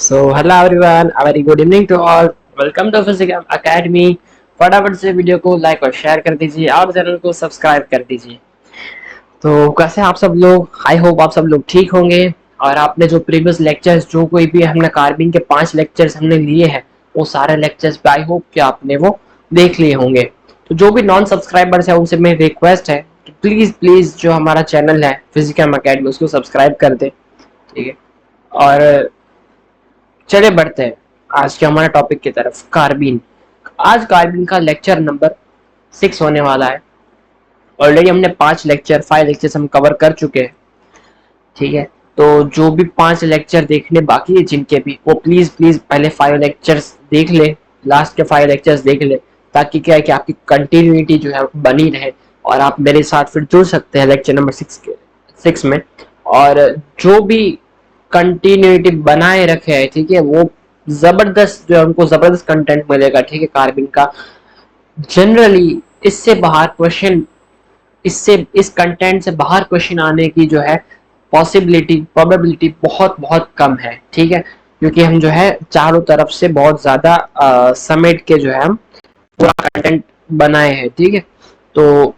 So hello everyone, a very good evening to all. Welcome to Physics Academy. फटाफट से video को like और share कर दीजिए और चैनल को सब्सक्राइब कर दीजिए। तो कैसे हैं आप सब लोग? आई होप आप सब लोग ठीक होंगे। और आपने जो प्रीवियस लेक्चर्स जो कोई भी हमने कार्बिन के 5 लेक्चर्स हमने लिए हैं वो सारे लेक्चर्स पे आई होप कि आपने वो देख लिए होंगे। तो जो भी नॉन सब्सक्राइबर्स है उनसे मेरी रिक्वेस्ट है कि प्लीज प्लीज जो हमारा चैनल है फिजिक्स अकेडमी उसको सब्सक्राइब कर दे, ठीक है। और चले बढ़ते हैं आज के हमारे टॉपिक की तरफ, कार्बिन। आज कार्बिन का लेक्चर नंबर 6 होने वाला है। ऑलरेडी हमने 5 लेक्चर्स हम कवर कर चुके हैं, ठीक है। तो जो भी 5 लेक्चर देखने बाकी है जिनके भी, वो प्लीज प्लीज पहले 5 लेक्चर्स देख ले, लास्ट के 5 लेक्चर्स देख ले, ताकि क्या है कि आपकी कंटिन्यूटी जो है बनी रहे और आप मेरे साथ फिर जुड़ सकते हैं लेक्चर नंबर 6 में। और जो भी कंटिन्यूटी बनाए रखे है, ठीक है, वो जबरदस्त जो है उनको जबरदस्त कंटेंट मिलेगा, ठीक है, कार्बिन का। जनरली इससे बाहर क्वेश्चन, इससे इस कंटेंट से बाहर क्वेश्चन आने की जो है पॉसिबिलिटी प्रोबेबिलिटी बहुत बहुत कम है, ठीक है। क्योंकि हम जो है चारों तरफ से बहुत ज्यादा समेट के जो है हम पूरा कंटेंट बनाए हैं, ठीक है। तो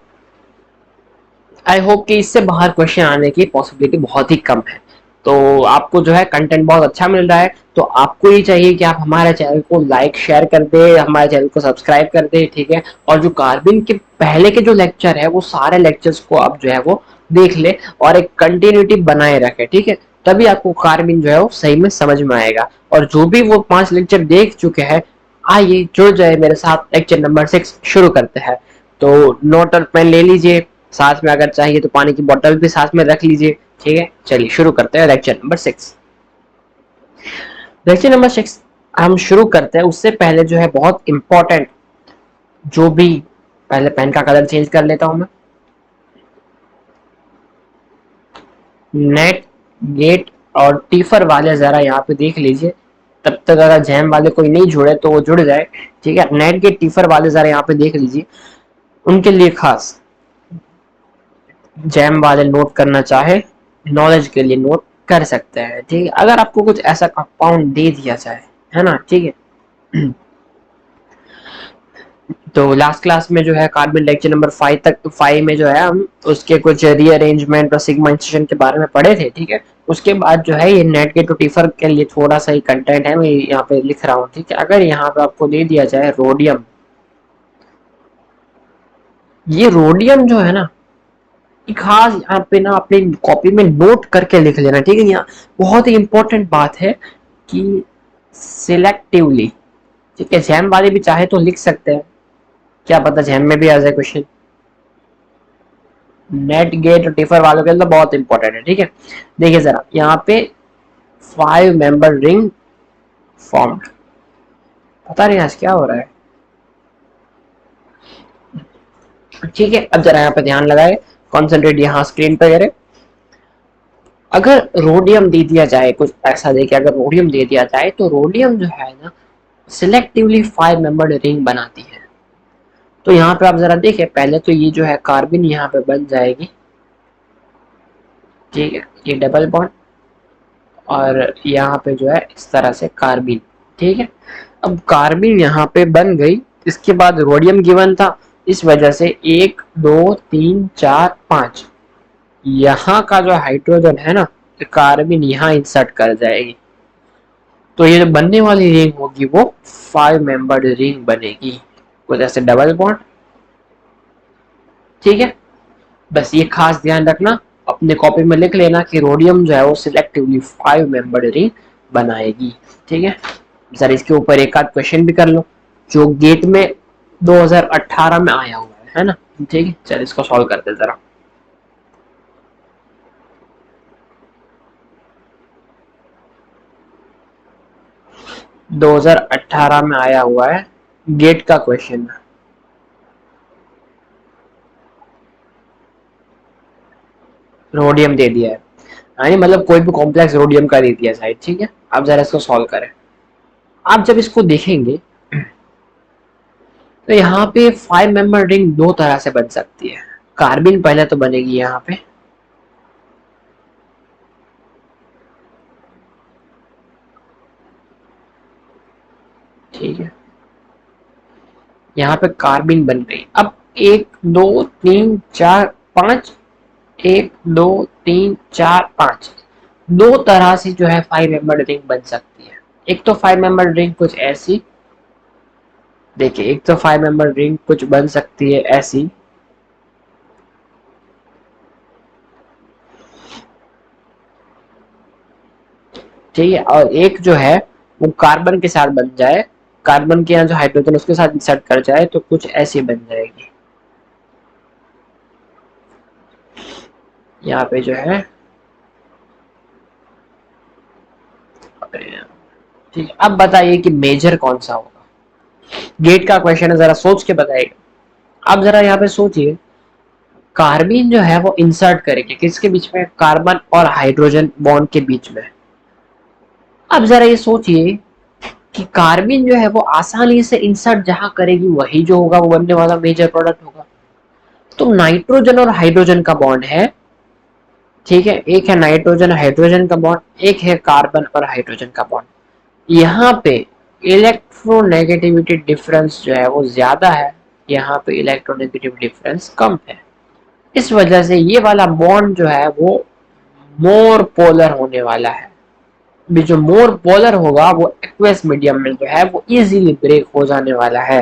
आई होप कि इससे बाहर क्वेश्चन आने की पॉसिबिलिटी बहुत ही कम है। तो आपको जो है कंटेंट बहुत अच्छा मिल रहा है, तो आपको ये चाहिए कि आप हमारे चैनल को लाइक शेयर कर दे, हमारे चैनल को सब्सक्राइब कर दे, ठीक है। और जो कार्बिन के पहले के जो लेक्चर है वो सारे लेक्चर्स को आप जो है वो देख ले और एक कंटिन्यूटी बनाए रखे, ठीक है। तभी आपको कार्बिन जो है वो सही में समझ में आएगा। और जो भी वो 5 लेक्चर देख चुके हैं, आइए जुड़ जाए मेरे साथ, लेक्चर नंबर 6 शुरू करते हैं। तो नोट और पेन ले लीजिए, साथ में अगर चाहिए तो पानी की बोतल भी साथ में रख लीजिए, ठीक है। चलिए शुरू करते हैं लेक्चर नंबर 6। लेक्चर नंबर 6 हम शुरू करते हैं उससे पहले जो है बहुत इंपॉर्टेंट, जो भी, पहले पेन का कलर चेंज कर लेता हूं मैं। नेट, गेट और टीफर वाले जरा यहाँ पे देख लीजिए। तब तक अगर जैम वाले कोई नहीं जुड़े तो वो जुड़ जाए, ठीक है। नेट गेट टीफर वाले जरा यहाँ पे देख लीजिए, उनके लिए खास। जैम वाले नोट करना चाहे, नॉलेज के लिए नोट कर सकते हैं, ठीक है। अगर आपको कुछ ऐसा कंपाउंड दे दिया जाए, है ना, ठीक है। तो लास्ट क्लास में जो है कार्बन लेक्चर नंबर 5 में जो है हम उसके कुछ रीअरेंजमेंट और सिग्मा इंस्टीट्यूशन के बारे में पढ़े थे, ठीक है। उसके बाद जो है ये नेट के टोटिफर के लिए थोड़ा सा ही कंटेंट है, मैं यहाँ पे लिख रहा हूँ, ठीक है। अगर यहाँ पे आपको दे दिया जाए रोडियम, ये रोडियम जो है ना, खास यहाँ पे ना अपनी कॉपी में नोट करके लिख लेना, ठीक है। यहाँ बहुत ही इंपॉर्टेंट बात है कि सिलेक्टिवली, ठीक है। जैम वाले भी चाहे तो लिख सकते हैं, क्या पता जैम में भी आ जाए क्वेश्चन। नेट गेट और टिफर वालों के लिए तो बहुत इंपॉर्टेंट है, ठीक है। देखिए जरा यहाँ पे 5 मेंबर रिंग फॉर्म्ड, पता नहीं आज क्या हो रहा है, ठीक है। अब जरा यहाँ पे ध्यान लगाए, कॉन्सेंट्रेट यहाँ स्क्रीन पे करें। अगर रोडियम दे दिया जाए, कुछ ऐसा देखे, अगर रोडियम दे दिया जाए तो रोडियम जो है ना सिलेक्टिवली 5 मेंबर्ड रिंग बनाती है। तो यहाँ पे आप जरा देखें, पहले तो ये जो है कार्बन यहाँ पे बन जाएगी, ठीक है, ये डबल बॉन्ड, और यहाँ पे जो है इस तरह से कार्बिन, ठीक है। अब कार्बिन यहाँ पे बन गई, इसके बाद रोडियम गिवन था, इस वजह से 1 2 3 4 5 यहाँ का जो हाइड्रोजन है ना, कार्बिन यहाँ इंसर्ट कर जाएगी। तो ये जो बनने वाली रिंग होगी वो 5 मेंबर्ड रिंग बनेगी, कुछ ऐसे डबल बॉन्ड, ठीक है। बस ये खास ध्यान रखना, अपने कॉपी में लिख लेना कि रोडियम जो है वो सिलेक्टिवली 5 मेंबर्ड रिंग बनाएगी, ठीक है। जरा इसके ऊपर एक आध क्वेश्चन भी कर लो जो गेट में 2018 में आया हुआ है ना, ठीक है। चल इसको सॉल्व करते जरा। 2018 में आया हुआ है गेट का क्वेश्चन, रोडियम दे दिया है, यानी मतलब कोई भी कॉम्प्लेक्स रोडियम का दे दिया शायद, ठीक है। अब जरा इसको सॉल्व करें। आप जब इसको देखेंगे तो यहाँ पे 5 मेंबर रिंग दो तरह से बन सकती है। कार्बिन पहले तो बनेगी यहाँ पे, ठीक है, यहाँ पे कार्बिन बन गई। अब 1 2 3 4 5, 1 2 3 4 5 दो तरह से जो है 5 मेंबर रिंग बन सकती है। एक तो 5 मेंबर रिंग कुछ ऐसी, देखिए एक तो 5 मेंबर रिंग कुछ बन सकती है ऐसी, ठीक है, और एक जो है वो कार्बन के साथ बन जाए, कार्बन के यहाँ जो हाइड्रोजन उसके साथ इंसर्ट कर जाए तो कुछ ऐसी बन जाएगी। यहाँ पे जो है, ठीक है, अब बताइए कि मेजर कौन सा होगा। गेट का क्वेश्चन है, जरा सोच के बताइएगा। आप जरा यहाँ पे सोचिए, कार्बन जो है वो इंसर्ट करेंगे किसके बीच में, कार्बन और हाइड्रोजन बॉन्ड के बीच में। अब जरा ये सोचिए कि कार्बन जो है वो आसानी से इंसर्ट जहां करेगी वही जो होगा वो बनने वाला मेजर प्रोडक्ट होगा। तो नाइट्रोजन और हाइड्रोजन का बॉन्ड है, ठीक है, एक है नाइट्रोजन हाइड्रोजन का बॉन्ड, एक है कार्बन और हाइड्रोजन का बॉन्ड। यहाँ पे इलेक्ट्रोनेगेटिविटी डिफरेंस जो है वो ज्यादा है, यहाँ पे इलेक्ट्रोनेगेटिव डिफरेंस कम है। इस वजह से ये वाला बॉन्ड जो है वो मोर पोलर होने वाला है। भी जो मोर पोलर होगा वो एक्वेस मीडियम में जो है वो इजीली ब्रेक हो जाने वाला है,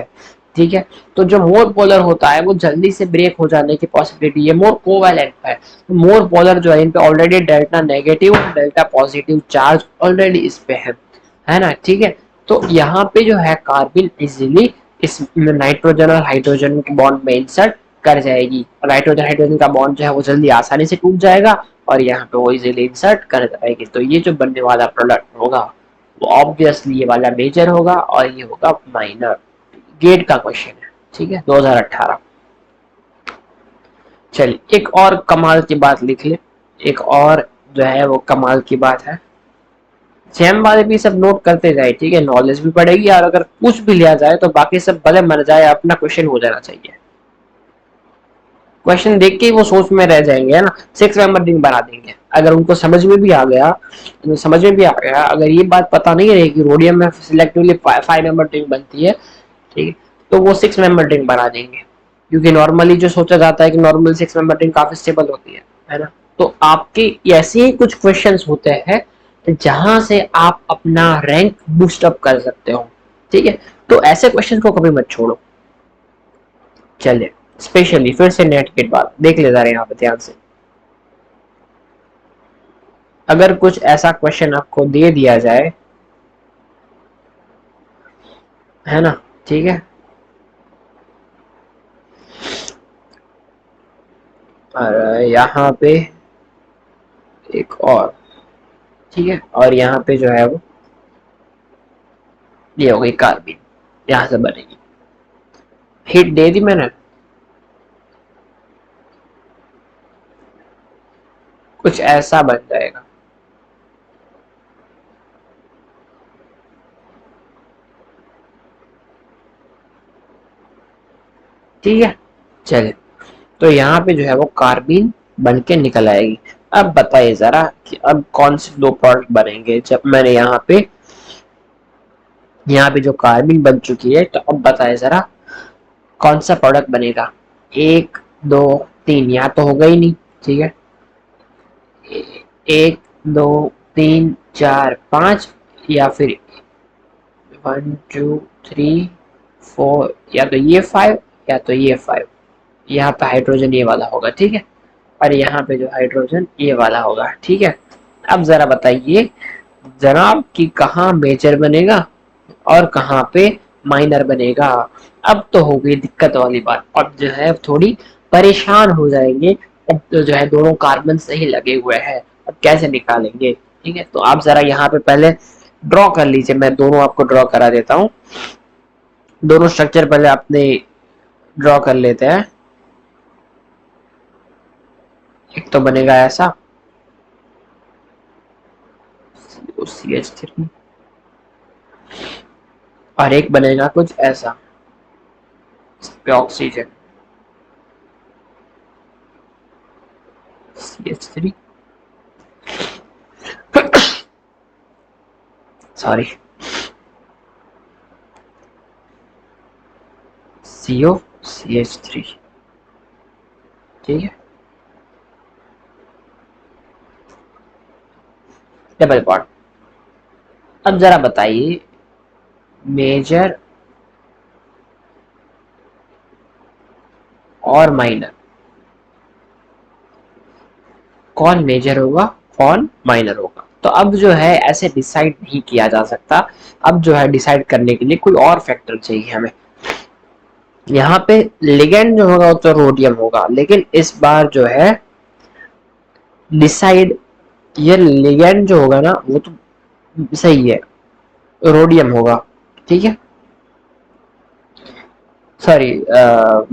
ठीक है। तो जो मोर पोलर होता है वो जल्दी से ब्रेक हो जाने की पॉसिबिलिटी है, मोर कोवैलेंट है। तो मोर पोलर जो है इन पे ऑलरेडी डेल्टा नेगेटिव और डेल्टा पॉजिटिव चार्ज ऑलरेडी इस पे है ना, ठीक है। तो यहाँ पे जो है कार्बन इजीली इस नाइट्रोजन और हाइड्रोजन के बॉन्ड में इंसर्ट कर जाएगी, और नाइट्रोजन हाइड्रोजन का बॉन्ड जो है वो जल्दी आसानी से टूट जाएगा और यहाँ पे वो इजीली इंसर्ट कर जाएगी। तो ये जो बनने वाला प्रोडक्ट होगा वो ऑब्वियसली ये वाला मेजर होगा और ये होगा माइनर। गेट का क्वेश्चन है, ठीक है, 2018। चलिए एक और कमाल की बात लिख ले, एक और जो है वो कमाल की बात है। सेम वाले भी सब नोट करते जाए, ठीक है, नॉलेज भी बढ़ेगी और अगर पूछ भी लिया जाए तो बाकी सब भले मर जाए, अपना क्वेश्चन हो जाना चाहिए। क्वेश्चन देख के ही वो सोच में रह जाएंगे, है ना, 6 मेंबर रिंग बना देंगे। अगर उनको समझ में भी आ गया, समझ में भी आ गया, अगर ये बात पता नहीं रही कि रोडियम में सिलेक्टिवली 5 मेंबर रिंग बनती है, ठीक है, तो वो 6 मेंबर रिंग बना देंगे। क्योंकि नॉर्मली जो सोचा जाता है कि नॉर्मल 6 मेंबर रिंग काफी स्टेबल होती है ना। तो आपके ऐसे ही कुछ क्वेश्चंस होते हैं जहां से आप अपना रैंक बूस्ट अप कर सकते हो, ठीक है। तो ऐसे क्वेश्चन को कभी मत छोड़ो। चलिए स्पेशली फिर से नेट की बात देख ले जा रहे हैं यहाँ पे ध्यान से। अगर कुछ ऐसा क्वेश्चन आपको दे दिया जाए, है ना, ठीक है, और यहाँ पे एक और, ठीक है, और यहाँ पे जो है वो ये हो गई कार्बिन, यहाँ से बनेगी। हिट दे दी मैंने, कुछ ऐसा बन जाएगा, ठीक है। चलिए तो यहाँ पे जो है वो कार्बिन बन के निकल आएगी। अब बताइए जरा कि अब कौन से दो प्रोडक्ट बनेंगे। जब मैंने यहाँ पे जो कार्बिन बन चुकी है, तो अब बताइए जरा कौन सा प्रोडक्ट बनेगा। 1 2 3 यहाँ तो होगा ही नहीं, ठीक है, 1 2 3 4 5, या फिर 1 2 3 4, या तो ये 5 या तो ये 5। यहाँ पे हाइड्रोजन ये वाला होगा, ठीक है, और यहाँ पे जो हाइड्रोजन ये वाला होगा, ठीक है। अब जरा बताइए जनाब कि कहाँ मेजर बनेगा और कहाँ पे माइनर बनेगा। अब तो हो गई दिक्कत वाली बात, अब जो है थोड़ी परेशान हो जाएंगे। अब तो जो है दोनों कार्बन सही लगे हुए हैं, अब कैसे निकालेंगे, ठीक है। तो आप जरा यहाँ पे पहले ड्रॉ कर लीजिए, मैं दोनों आपको ड्रॉ करा देता हूँ। दोनों स्ट्रक्चर पहले अपने ड्रॉ कर लेते हैं। एक तो बनेगा ऐसा, CH3, और एक बनेगा कुछ ऐसा, इस पे ऑक्सीजन, CH3, सॉरी, COCH3। ठीक है, डबल बॉन्ड। अब जरा बताइए मेजर और माइनर, कौन मेजर होगा कौन माइनर होगा? तो अब जो है ऐसे डिसाइड नहीं किया जा सकता। अब जो है डिसाइड करने के लिए कोई और फैक्टर चाहिए हमें। यहाँ पे लिगेंड जो होगा वो तो रोडियम होगा, लेकिन इस बार जो है डिसाइड, ये लिगेंड जो होगा ना वो तो सही है, रोडियम होगा। ठीक है, सॉरी,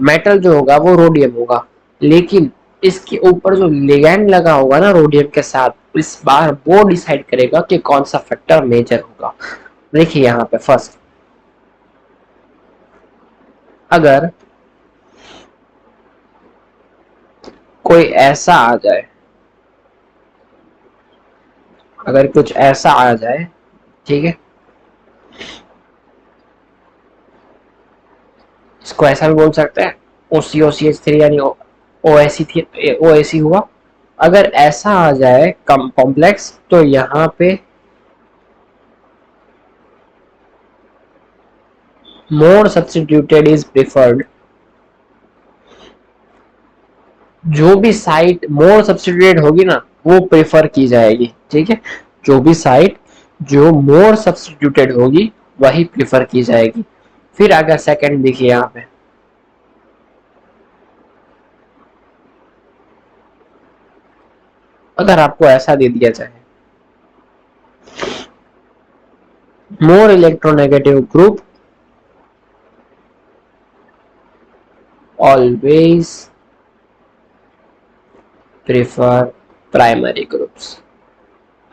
मेटल जो होगा वो रोडियम होगा, लेकिन इसके ऊपर जो लिगैंड लगा होगा ना रोडियम के साथ, इस बार वो डिसाइड करेगा कि कौन सा फैक्टर मेजर होगा। देखिए यहाँ पे फर्स्ट, अगर कोई ऐसा आ जाए, अगर कुछ ऐसा आ जाए, ठीक है, इसको ऐसा भी बोल सकते हैं OCOCH3 यानी OAC हुआ। अगर ऐसा आ जाए कॉम्प्लेक्स, तो यहाँ पे मोर सब्स्टिट्यूटेड इज प्रिफर्ड। जो भी साइट मोर सब्स्टिट्यूटेड होगी ना वो प्रेफर की जाएगी। ठीक है, जो भी साइट जो मोर सब्स्टिट्यूटेड होगी वही प्रेफर की जाएगी। फिर अगर सेकंड देखिए यहाँ पे, अगर आपको ऐसा दे दिया जाए more electronegative group always prefer primary groups.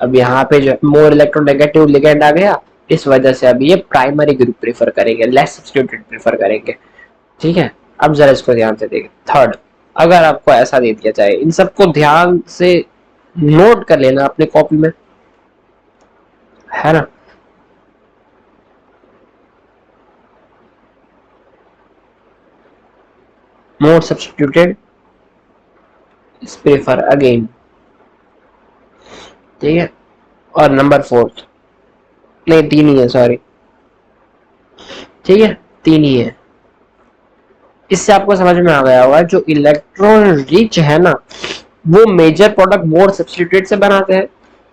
अब यहाँ पे जो मोर इलेक्ट्रोनेगेटिव लिगेंड आ गया, इस वजह से अब ये प्राइमरी ग्रुप प्रेफर करेंगे, लेस सब्स्टिट्यूटेड प्रेफर करेंगे। ठीक है, अब जरा इसको ध्यान से देखिए। थर्ड, अगर आपको ऐसा दे दिया जाए, इन सबको ध्यान से नोट कर लेना अपने कॉपी में, है ना। मोर सब्स्टिट्यूटेड प्रेफर अगेन। ठीक है, और नंबर फोर्थ, नहीं तीन ही है, सॉरी, ठीक है, तीन ही है। इससे आपको समझ में आ गया होगा जो इलेक्ट्रॉन रिच है ना वो मेजर प्रोडक्ट मोर सब्स्टिट्यूटेड से बनाते हैं,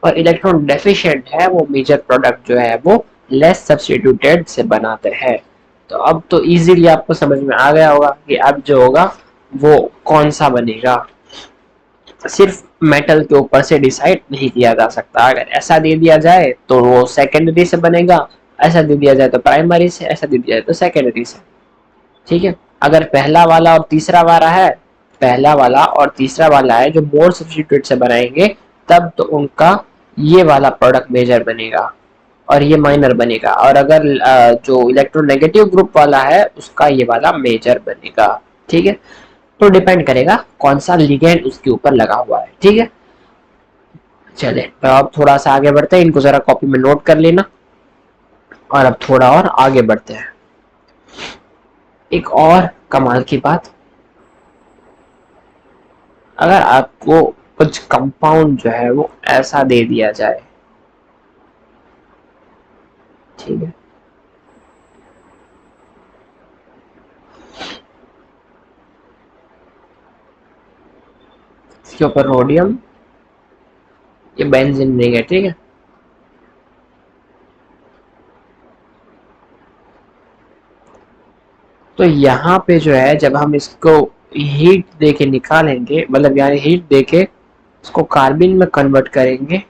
और इलेक्ट्रॉन डेफिशिएंट है वो मेजर प्रोडक्ट जो है वो लेस सब्स्टिट्यूटेड से बनाते हैं। तो अब तो इजीली आपको समझ में आ गया होगा कि अब जो होगा वो कौन सा बनेगा। सिर्फ मेटल के ऊपर से डिसाइड नहीं किया जा सकता। अगर ऐसा दे दिया जाए तो वो सेकेंडरी से बनेगा, ऐसा दे दिया जाए तो प्राइमरी से, ऐसा दे दिया जाए तो सेकेंडरी से। ठीक है, अगर पहला वाला और तीसरा वाला है, पहला वाला और तीसरा वाला है जो मोर सब्स्टिट्यूट से बनाएंगे, तब तो उनका ये वाला प्रोडक्ट मेजर बनेगा और ये माइनर बनेगा। और अगर जो इलेक्ट्रोनेगेटिव ग्रुप वाला है उसका ये वाला मेजर बनेगा। ठीक है, तो डिपेंड करेगा कौन सा लिगेंड उसके ऊपर लगा हुआ है। ठीक है, चले तो अब थोड़ा सा आगे बढ़ते हैं, इनको जरा कॉपी में नोट कर लेना, और अब थोड़ा और आगे बढ़ते हैं। एक और कमाल की बात, अगर आपको कुछ कंपाउंड जो है वो ऐसा दे दिया जाए, ठीक है, इसके ऊपर रोडियम, ये बेंजीन नहीं है, ठीक है, तो यहाँ पे जो है जब हम इसको हीट देके निकालेंगे, मतलब यानी हीट देके इसको कार्बिन में कन्वर्ट करेंगे,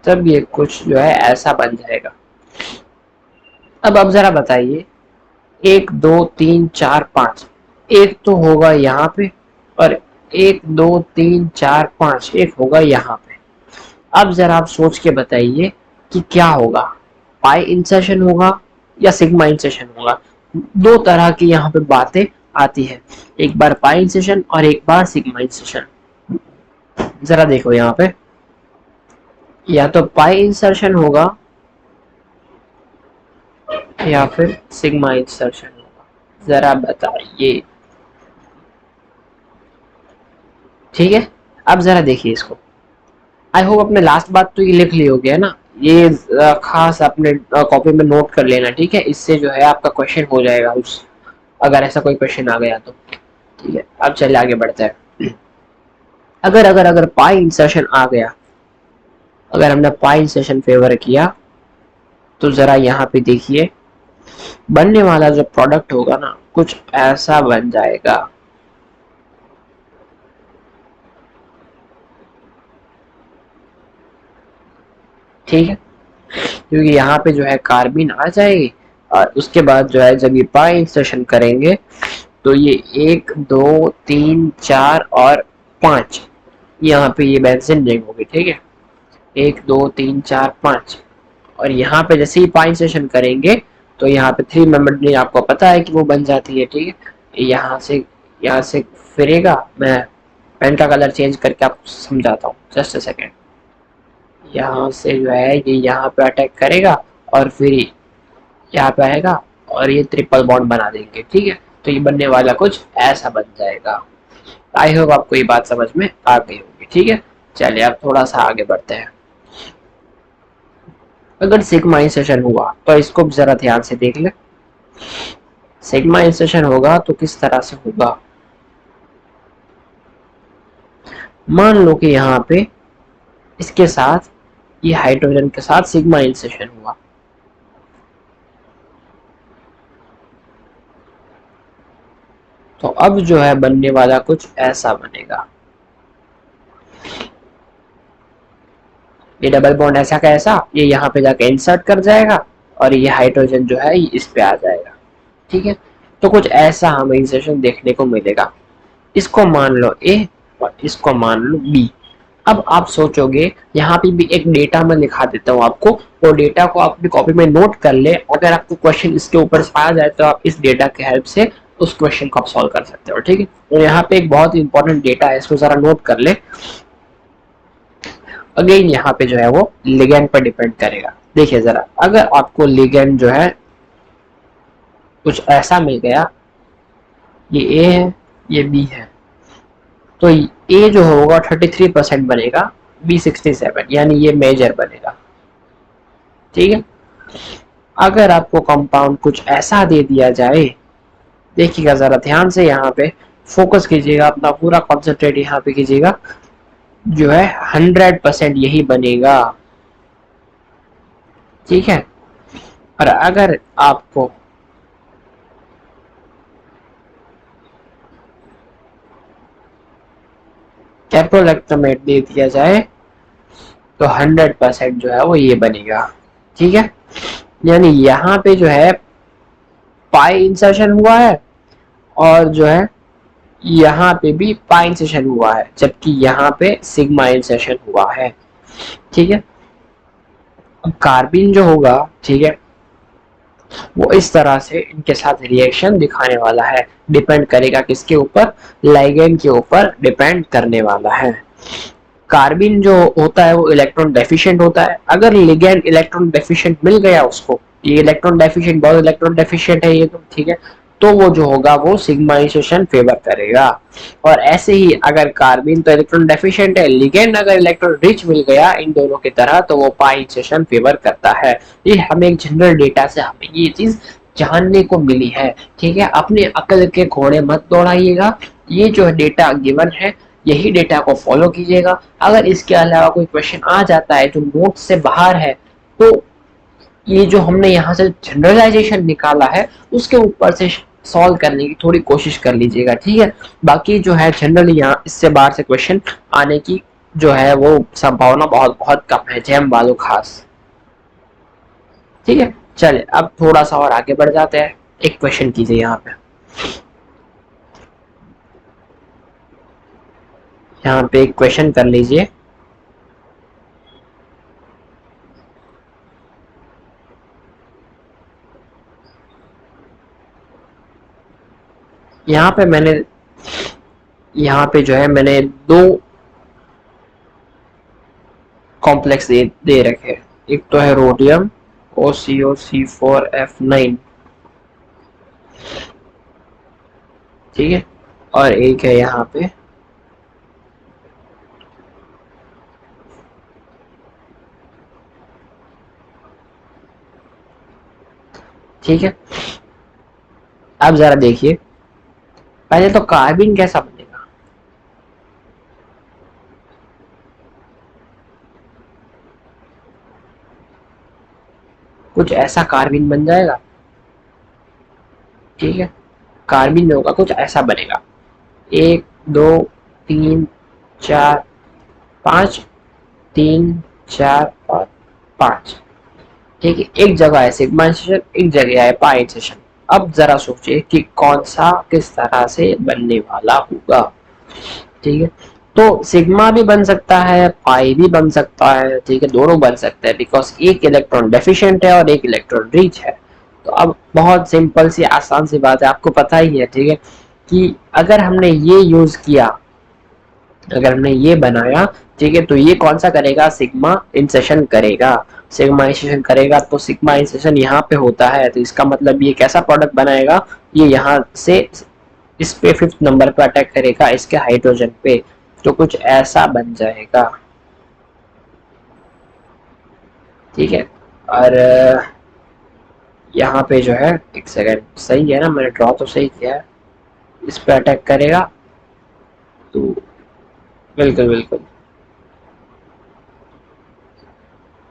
तब ये कुछ जो है ऐसा बन जाएगा। अब आप जरा बताइए, एक दो तीन चार पांच, एक तो होगा यहाँ पे, और एक दो तीन चार पांच एक होगा यहाँ पे। अब जरा आप सोच के बताइए कि क्या होगा, पाई इंसर्शन होगा या सिग्मा इंसर्शन होगा। दो तरह की यहाँ पे बातें आती है, एक बार पाई इंसर्शन और एक बार सिग्मा इंसर्शन। जरा देखो यहाँ पे, या तो पाई इंसर्शन होगा या फिर सिग्मा इंसर्शन होगा, जरा बताइए। ठीक है, अब जरा देखिए इसको। आई होप अपने लास्ट बात तो ये लिख ली होगी है ना, ये खास अपने कॉपी में नोट कर लेना, ठीक है। इससे जो है आपका क्वेश्चन हो जाएगा उस, अगर ऐसा कोई क्वेश्चन आ गया तो। ठीक है, अब चलिए आगे बढ़ते हैं। अगर अगर अगर पाई इंसर्शन आ गया, अगर हमने पाई इंसर्शन फेवर किया, तो जरा यहाँ पे देखिए बनने वाला जो प्रोडक्ट होगा ना, कुछ ऐसा बन जाएगा। ठीक है, क्योंकि यहाँ पे जो है कार्बिन आ जाएगी, और उसके बाद जो है जब ये पाई इंसर्शन करेंगे, तो ये 1 2 3 4 और 5, यहाँ पे ये बेंजीन रिंग होगी। ठीक है, 1 2 3 4 5, और यहाँ पे जैसे ही पाई इंसर्शन करेंगे, तो यहाँ पे 3 मेंबर्ड रिंग आपको पता है कि वो बन जाती है। ठीक है, यहाँ से फिरेगा। मैं पेन का कलर चेंज करके आपको समझाता हूँ, जस्ट अ सेकेंड। यहाँ से जो है ये यहाँ पे अटैक करेगा, और फिर यहाँ पे आएगा, और ये ट्रिपल बॉन्ड बना देंगे। ठीक है, तो ये बनने वाला कुछ ऐसा बन जाएगा। आई होप आपको ये बात समझ में आ गई होगी। ठीक है, चलिए अब थोड़ा सा आगे बढ़ते हैं। अगर सिग्मा इंसर्शन हुआ तो इसको जरा ध्यान से देख ले। सिग्मा इंसर्शन होगा तो किस तरह से होगा। मान लो कि यहाँ पे इसके साथ, ये हाइड्रोजन के साथ सिग्मा इंसर्शन हुआ, तो अब जो है बनने वाला कुछ ऐसा बनेगा। ये डबल बॉन्ड ऐसा का ऐसा ये यहाँ पे जाके इंसर्ट कर जाएगा, और ये हाइड्रोजन जो है इस पे आ जाएगा। ठीक है, तो कुछ ऐसा हमें इंसर्शन देखने को मिलेगा। इसको मान लो ए, और इसको मान लो बी। अब आप सोचोगे, यहाँ पे भी एक डेटा मैं लिखा देता हूँ आपको, वो डेटा को आप अपनी कॉपी में नोट कर ले। अगर आपको क्वेश्चन इसके ऊपर आ जाए तो आप इस डेटा के हेल्प से उस क्वेश्चन को आप सॉल्व कर सकते हो। ठीक है, तो यहाँ पे एक बहुत इंपॉर्टेंट डेटा है, इसको जरा नोट कर ले। अगेन यहाँ पे जो है वो लिगेंड पर डिपेंड करेगा। देखिए जरा, अगर आपको लिगेंड जो है कुछ ऐसा मिल गया, ये ए है, ये बी है, तो ए जो होगा 33% बनेगा, बी 67, यानी ये मेजर बनेगा। ठीक है, अगर आपको कंपाउंड कुछ ऐसा दे दिया जाए, देखिएगा जरा ध्यान से, यहाँ पे फोकस कीजिएगा, अपना पूरा कॉन्सेंट्रेट यहाँ पे कीजिएगा, जो है 100% यही बनेगा। ठीक है, और अगर आपको कैप्रोलैक्टोमेट दे दिया जाए, तो 100% जो है वो ये बनेगा। ठीक है, यानी यहाँ पे जो है पाई इंसर्शन हुआ है, और जो है यहाँ पे भी पाई इंसर्शन हुआ है, जबकि यहाँ पे सिग्मा इंसर्शन हुआ है। ठीक है, अब कार्बिन जो होगा, ठीक है, वो इस तरह से इनके साथ रिएक्शन दिखाने वाला है। डिपेंड करेगा किसके ऊपर, लाइगेंड के ऊपर डिपेंड करने वाला है। कार्बिन जो होता है वो इलेक्ट्रॉन डेफिशिएंट होता है। अगर लिगेंड इलेक्ट्रॉन डेफिशिएंट मिल गया उसको, ये इलेक्ट्रॉन डेफिशिएंट, बहुत इलेक्ट्रॉन डेफिशिएंट है ये तो, ठीक है, तो वो जो होगा वो सिग्माइजेशन फेवर करेगा। और ऐसे ही अगर कार्बिन तो इलेक्ट्रॉन डेफिशिएंट है, लिगेंड अगर इलेक्ट्रॉन रिच मिल गया इन दोनों की तरह, तो वो पाइसेशन फेवर करता है। ये हमें एक जनरल डेटा से हमें ये चीज जानने को मिली है। ठीक है, अपने अकल के घोड़े मत दौड़ाइएगा, ये जो डेटा गिवन है यही डेटा को फॉलो कीजिएगा। अगर इसके अलावा कोई क्वेश्चन आ जाता है जो नोट से बाहर है, तो ये जो हमने यहाँ से जनरलाइजेशन निकाला है उसके ऊपर से सॉल्व करने की थोड़ी कोशिश कर लीजिएगा। ठीक है, बाकी जो है जनरली यहाँ इससे बाहर से क्वेश्चन आने की जो है वो संभावना बहुत बहुत कम है, जैम वालों खास। ठीक है, चलिए अब थोड़ा सा और आगे बढ़ जाते हैं। एक क्वेश्चन कीजिए, यहाँ पे एक क्वेश्चन कर लीजिए। यहाँ पे मैंने, यहाँ पे जो है मैंने दो कॉम्प्लेक्स दे रखे हैं। एक तो है रोडियम OCO C4F9, ठीक है। और एक है यहाँ पे, ठीक है। अब जरा देखिए, पहले तो कार्बिन कैसा बनेगा, कुछ ऐसा कार्बिन बन जाएगा, ठीक है। कार्बिन में होगा कुछ ऐसा बनेगा, 1 2 3 4 5, 3 4 और 5, ठीक है। एक जगह है सिग्मा इंसेशन, एक जगह है पाई इंसेशन। अब जरा सोचिए कि कौन सा किस तरह से बनने वाला होगा, ठीक है। तो सिग्मा भी बन सकता है, पाई भी बन सकता है, ठीक है, दोनों बन सकते हैं, बिकॉज एक इलेक्ट्रॉन डेफिशिएंट है और एक इलेक्ट्रॉन रिच है। तो अब बहुत सिंपल सी आसान सी बात है, आपको पता ही है, ठीक है, कि अगर हमने ये यूज किया, अगर हमने ये बनाया, ठीक है, तो ये कौन सा करेगा, सिग्मा इंसेशन करेगा। सिग्मा इंसेशन करेगा तो सिग्मा इंसेशन यहाँ पे होता है, तो इसका मतलब ये कैसा प्रोडक्ट बनाएगा, ये यहाँ से इस पे 5th नंबर पे अटैक करेगा इसके हाइड्रोजन पे, तो कुछ ऐसा बन जाएगा, ठीक है। और यहाँ पे जो है, एक सेकेंड, सही है ना, मैंने ड्रॉ तो सही किया है, इस पे अटैक करेगा, तो बिल्कुल बिल्कुल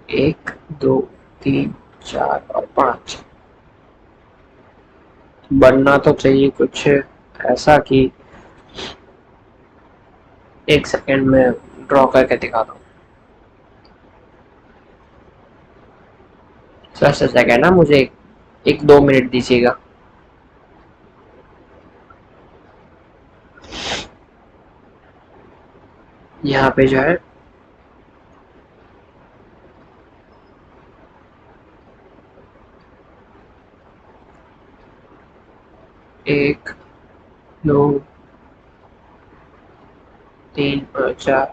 1 2 3 4 और 5 बनना तो चाहिए कुछ ऐसा कि, एक सेकेंड में ड्रॉ करके दिखाता हूँ। जस्ट सेकेंड ना, मुझे 1 2 मिनट दीजिएगा। यहाँ पे जो है, 1 2 3 और 4,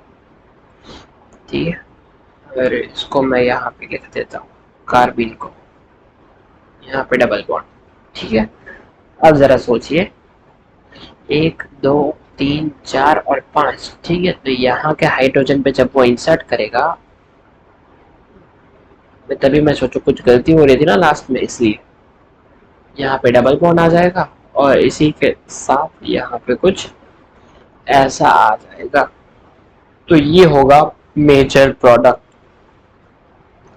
ठीक है। और इसको मैं यहाँ पे लिख देता हूँ, कार्बिन को यहाँ पे डबल बॉन्ड, ठीक है। अब जरा सोचिए, 1 2 3 4 और 5, ठीक है, तो यहाँ के हाइड्रोजन पे जब वो इंसर्ट करेगा, तभी मैं सोचू कुछ गलती हो रही थी ना लास्ट में, इसलिए यहाँ पे डबल बॉन्ड आ जाएगा और इसी के साथ यहाँ पे कुछ ऐसा आ जाएगा, तो ये होगा मेजर प्रोडक्ट,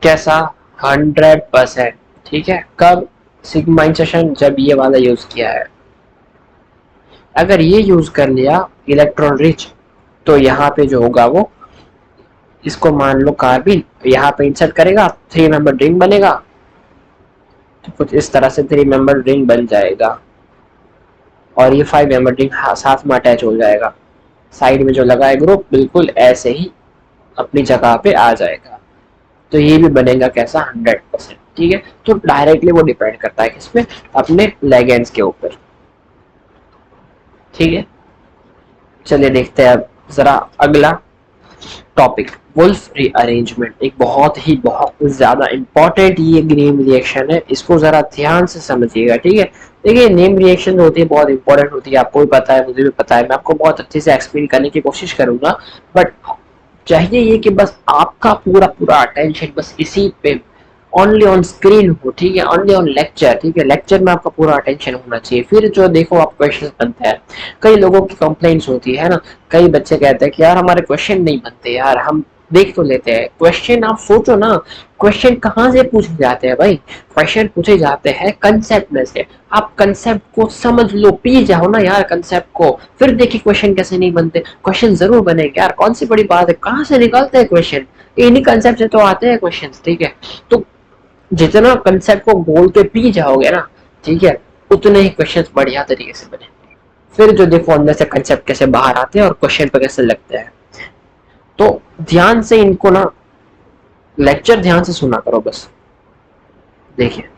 कैसा, 100%, ठीक है। कब, सिग्मा इंसेशन जब ये वाला यूज किया है। अगर ये यूज कर लिया इलेक्ट्रॉन रिच, तो यहाँ पे जो होगा वो, इसको मान लो कार्बिन, यहाँ पे इंसर्ट करेगा, 3 मेंबर रिंग बनेगा, तो कुछ इस तरह से 3 मेंबर रिंग बन जाएगा, और ये 5 मेंबर रिंग साथ में अटैच हो जाएगा, साइड में जो लगा है ग्रुप बिल्कुल ऐसे ही अपनी जगह पे आ जाएगा, तो ये भी बनेगा कैसा, 100%, ठीक है। तो डायरेक्टली वो डिपेंड करता है किस पे, अपने लेगेंड्स के ऊपर, ठीक है। चलिए देखते हैं अब जरा अगला टॉपिक, वुल्फ रीअरेंजमेंट, एक बहुत ज्यादा इंपॉर्टेंट ये नेम रिएक्शन है, इसको जरा ध्यान से समझिएगा, ठीक है। देखिए नेम रिएक्शन होती है बहुत इंपॉर्टेंट होती है, आपको भी पता है, मुझे भी पता है, मैं आपको बहुत अच्छे से एक्सप्लेन करने की कोशिश करूंगा, बट चाहिए ये कि बस आपका पूरा पूरा अटेंशन बस इसी पे ओनली ऑन स्क्रीन हो, ठीक है, ओनली ऑन लेक्चर, ठीक है, लेक्चर में आपका पूरा अटेंशन होना चाहिए, फिर जो देखो आप क्वेश्चन बनते हैं। कई लोगों की कंप्लेंट्स होती है ना, कई बच्चे कहते हैं कि यार हमारे क्वेश्चन नहीं बनते, यार हम देख तो लेते हैं क्वेश्चन, आप सोचो ना, क्वेश्चन कहाँ से पूछे जाते हैं भाई, क्वेश्चन पूछे जाते हैं कंसेप्ट में से, आप कंसेप्ट को समझ लो, पी जाओ ना यार कंसेप्ट को, फिर देखिए क्वेश्चन कैसे नहीं बनते, क्वेश्चन जरूर बनेंगे यार, कौन सी बड़ी बात है, कहाँ से निकलते हैं क्वेश्चन, इन्हीं कंसेप्ट से तो आते हैं क्वेश्चन, ठीक है। तो जितना कंसेप्ट को बोल के पी जाओगे ना, ठीक है, उतने ही क्वेश्चन बढ़िया तरीके से बने, फिर जो देखो अंदर से कंसेप्ट कैसे बाहर आते हैं और क्वेश्चन पे कैसे लगते हैं। तो ध्यान से इनको ना, लेक्चर ध्यान से सुना करो बस। देखिए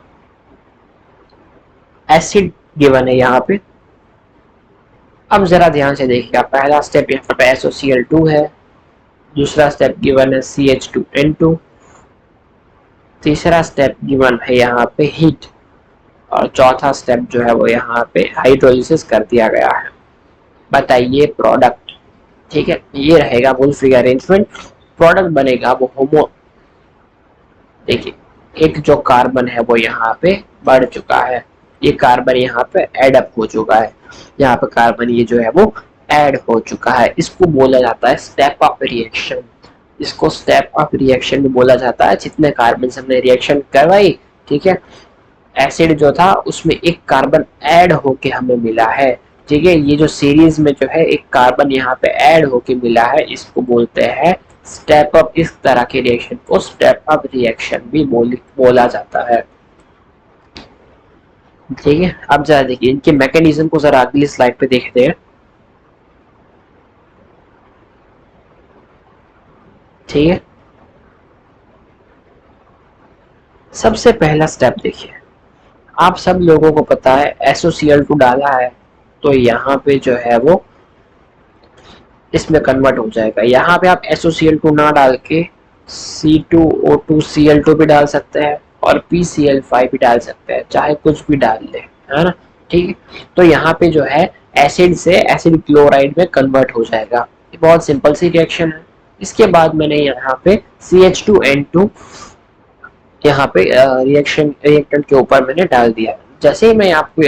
एसिड गिवन है यहाँ पे, अब जरा ध्यान से देखिए, पहला स्टेप यहाँ पे SOCl2 है, दूसरा स्टेप गिवन है CH2N2, तीसरा स्टेप गिवन है यहाँ पे हीट, और चौथा स्टेप जो है वो यहाँ पे हाइड्रोलिसिस कर दिया गया है। बताइए प्रोडक्ट, ठीक है, ये रहेगा वुल फ्री अरेंजमेंट। प्रोडक्ट बनेगा वो होमो, देखिए एक जो कार्बन है वो यहाँ पे बढ़ चुका है, ये कार्बन यहाँ पे एड अप हो चुका है, यहाँ पे कार्बन ये जो है वो ऐड हो चुका है। इसको बोला जाता है स्टेप अप रिएक्शन, इसको स्टेप अप रिएक्शन भी बोला जाता है। जितने कार्बन से हमने रिएक्शन करवाई, ठीक है, एसिड जो था उसमें एक कार्बन ऐड होके हमें मिला है, ठीक है, ये जो सीरीज में जो है एक कार्बन यहाँ पे ऐड होके मिला है, इसको बोलते हैं स्टेप अप। इस तरह के रिएक्शन को स्टेप अप रिएक्शन भी बोला जाता है, ठीक है। अब जरा देखिए इनके मैकेनिज्म को जरा अगली स्लाइड पे देखते हैं, ठीक है। सबसे पहला स्टेप देखिए, आप सब लोगों को पता है SOCl2 डाला है तो यहाँ पे जो है वो इसमें कन्वर्ट हो जाएगा। यहाँ पे आप SOCl2 ना डाल के C2O2Cl2 भी डाल सकते हैं और PCl5 भी डाल सकते हैं, चाहे कुछ भी डाल ले, है ना, ठीक है। तो यहाँ पे जो है एसिड से एसिड क्लोराइड में कन्वर्ट हो जाएगा। ये बहुत सिंपल सी रिएक्शन है। इसके बाद मैंने यहाँ पे CH2N2 यहाँ पे रिएक्टेंट के ऊपर मैंने डाल दिया। जैसे ही मैं आपको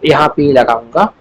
यहाँ पे लगाऊंगा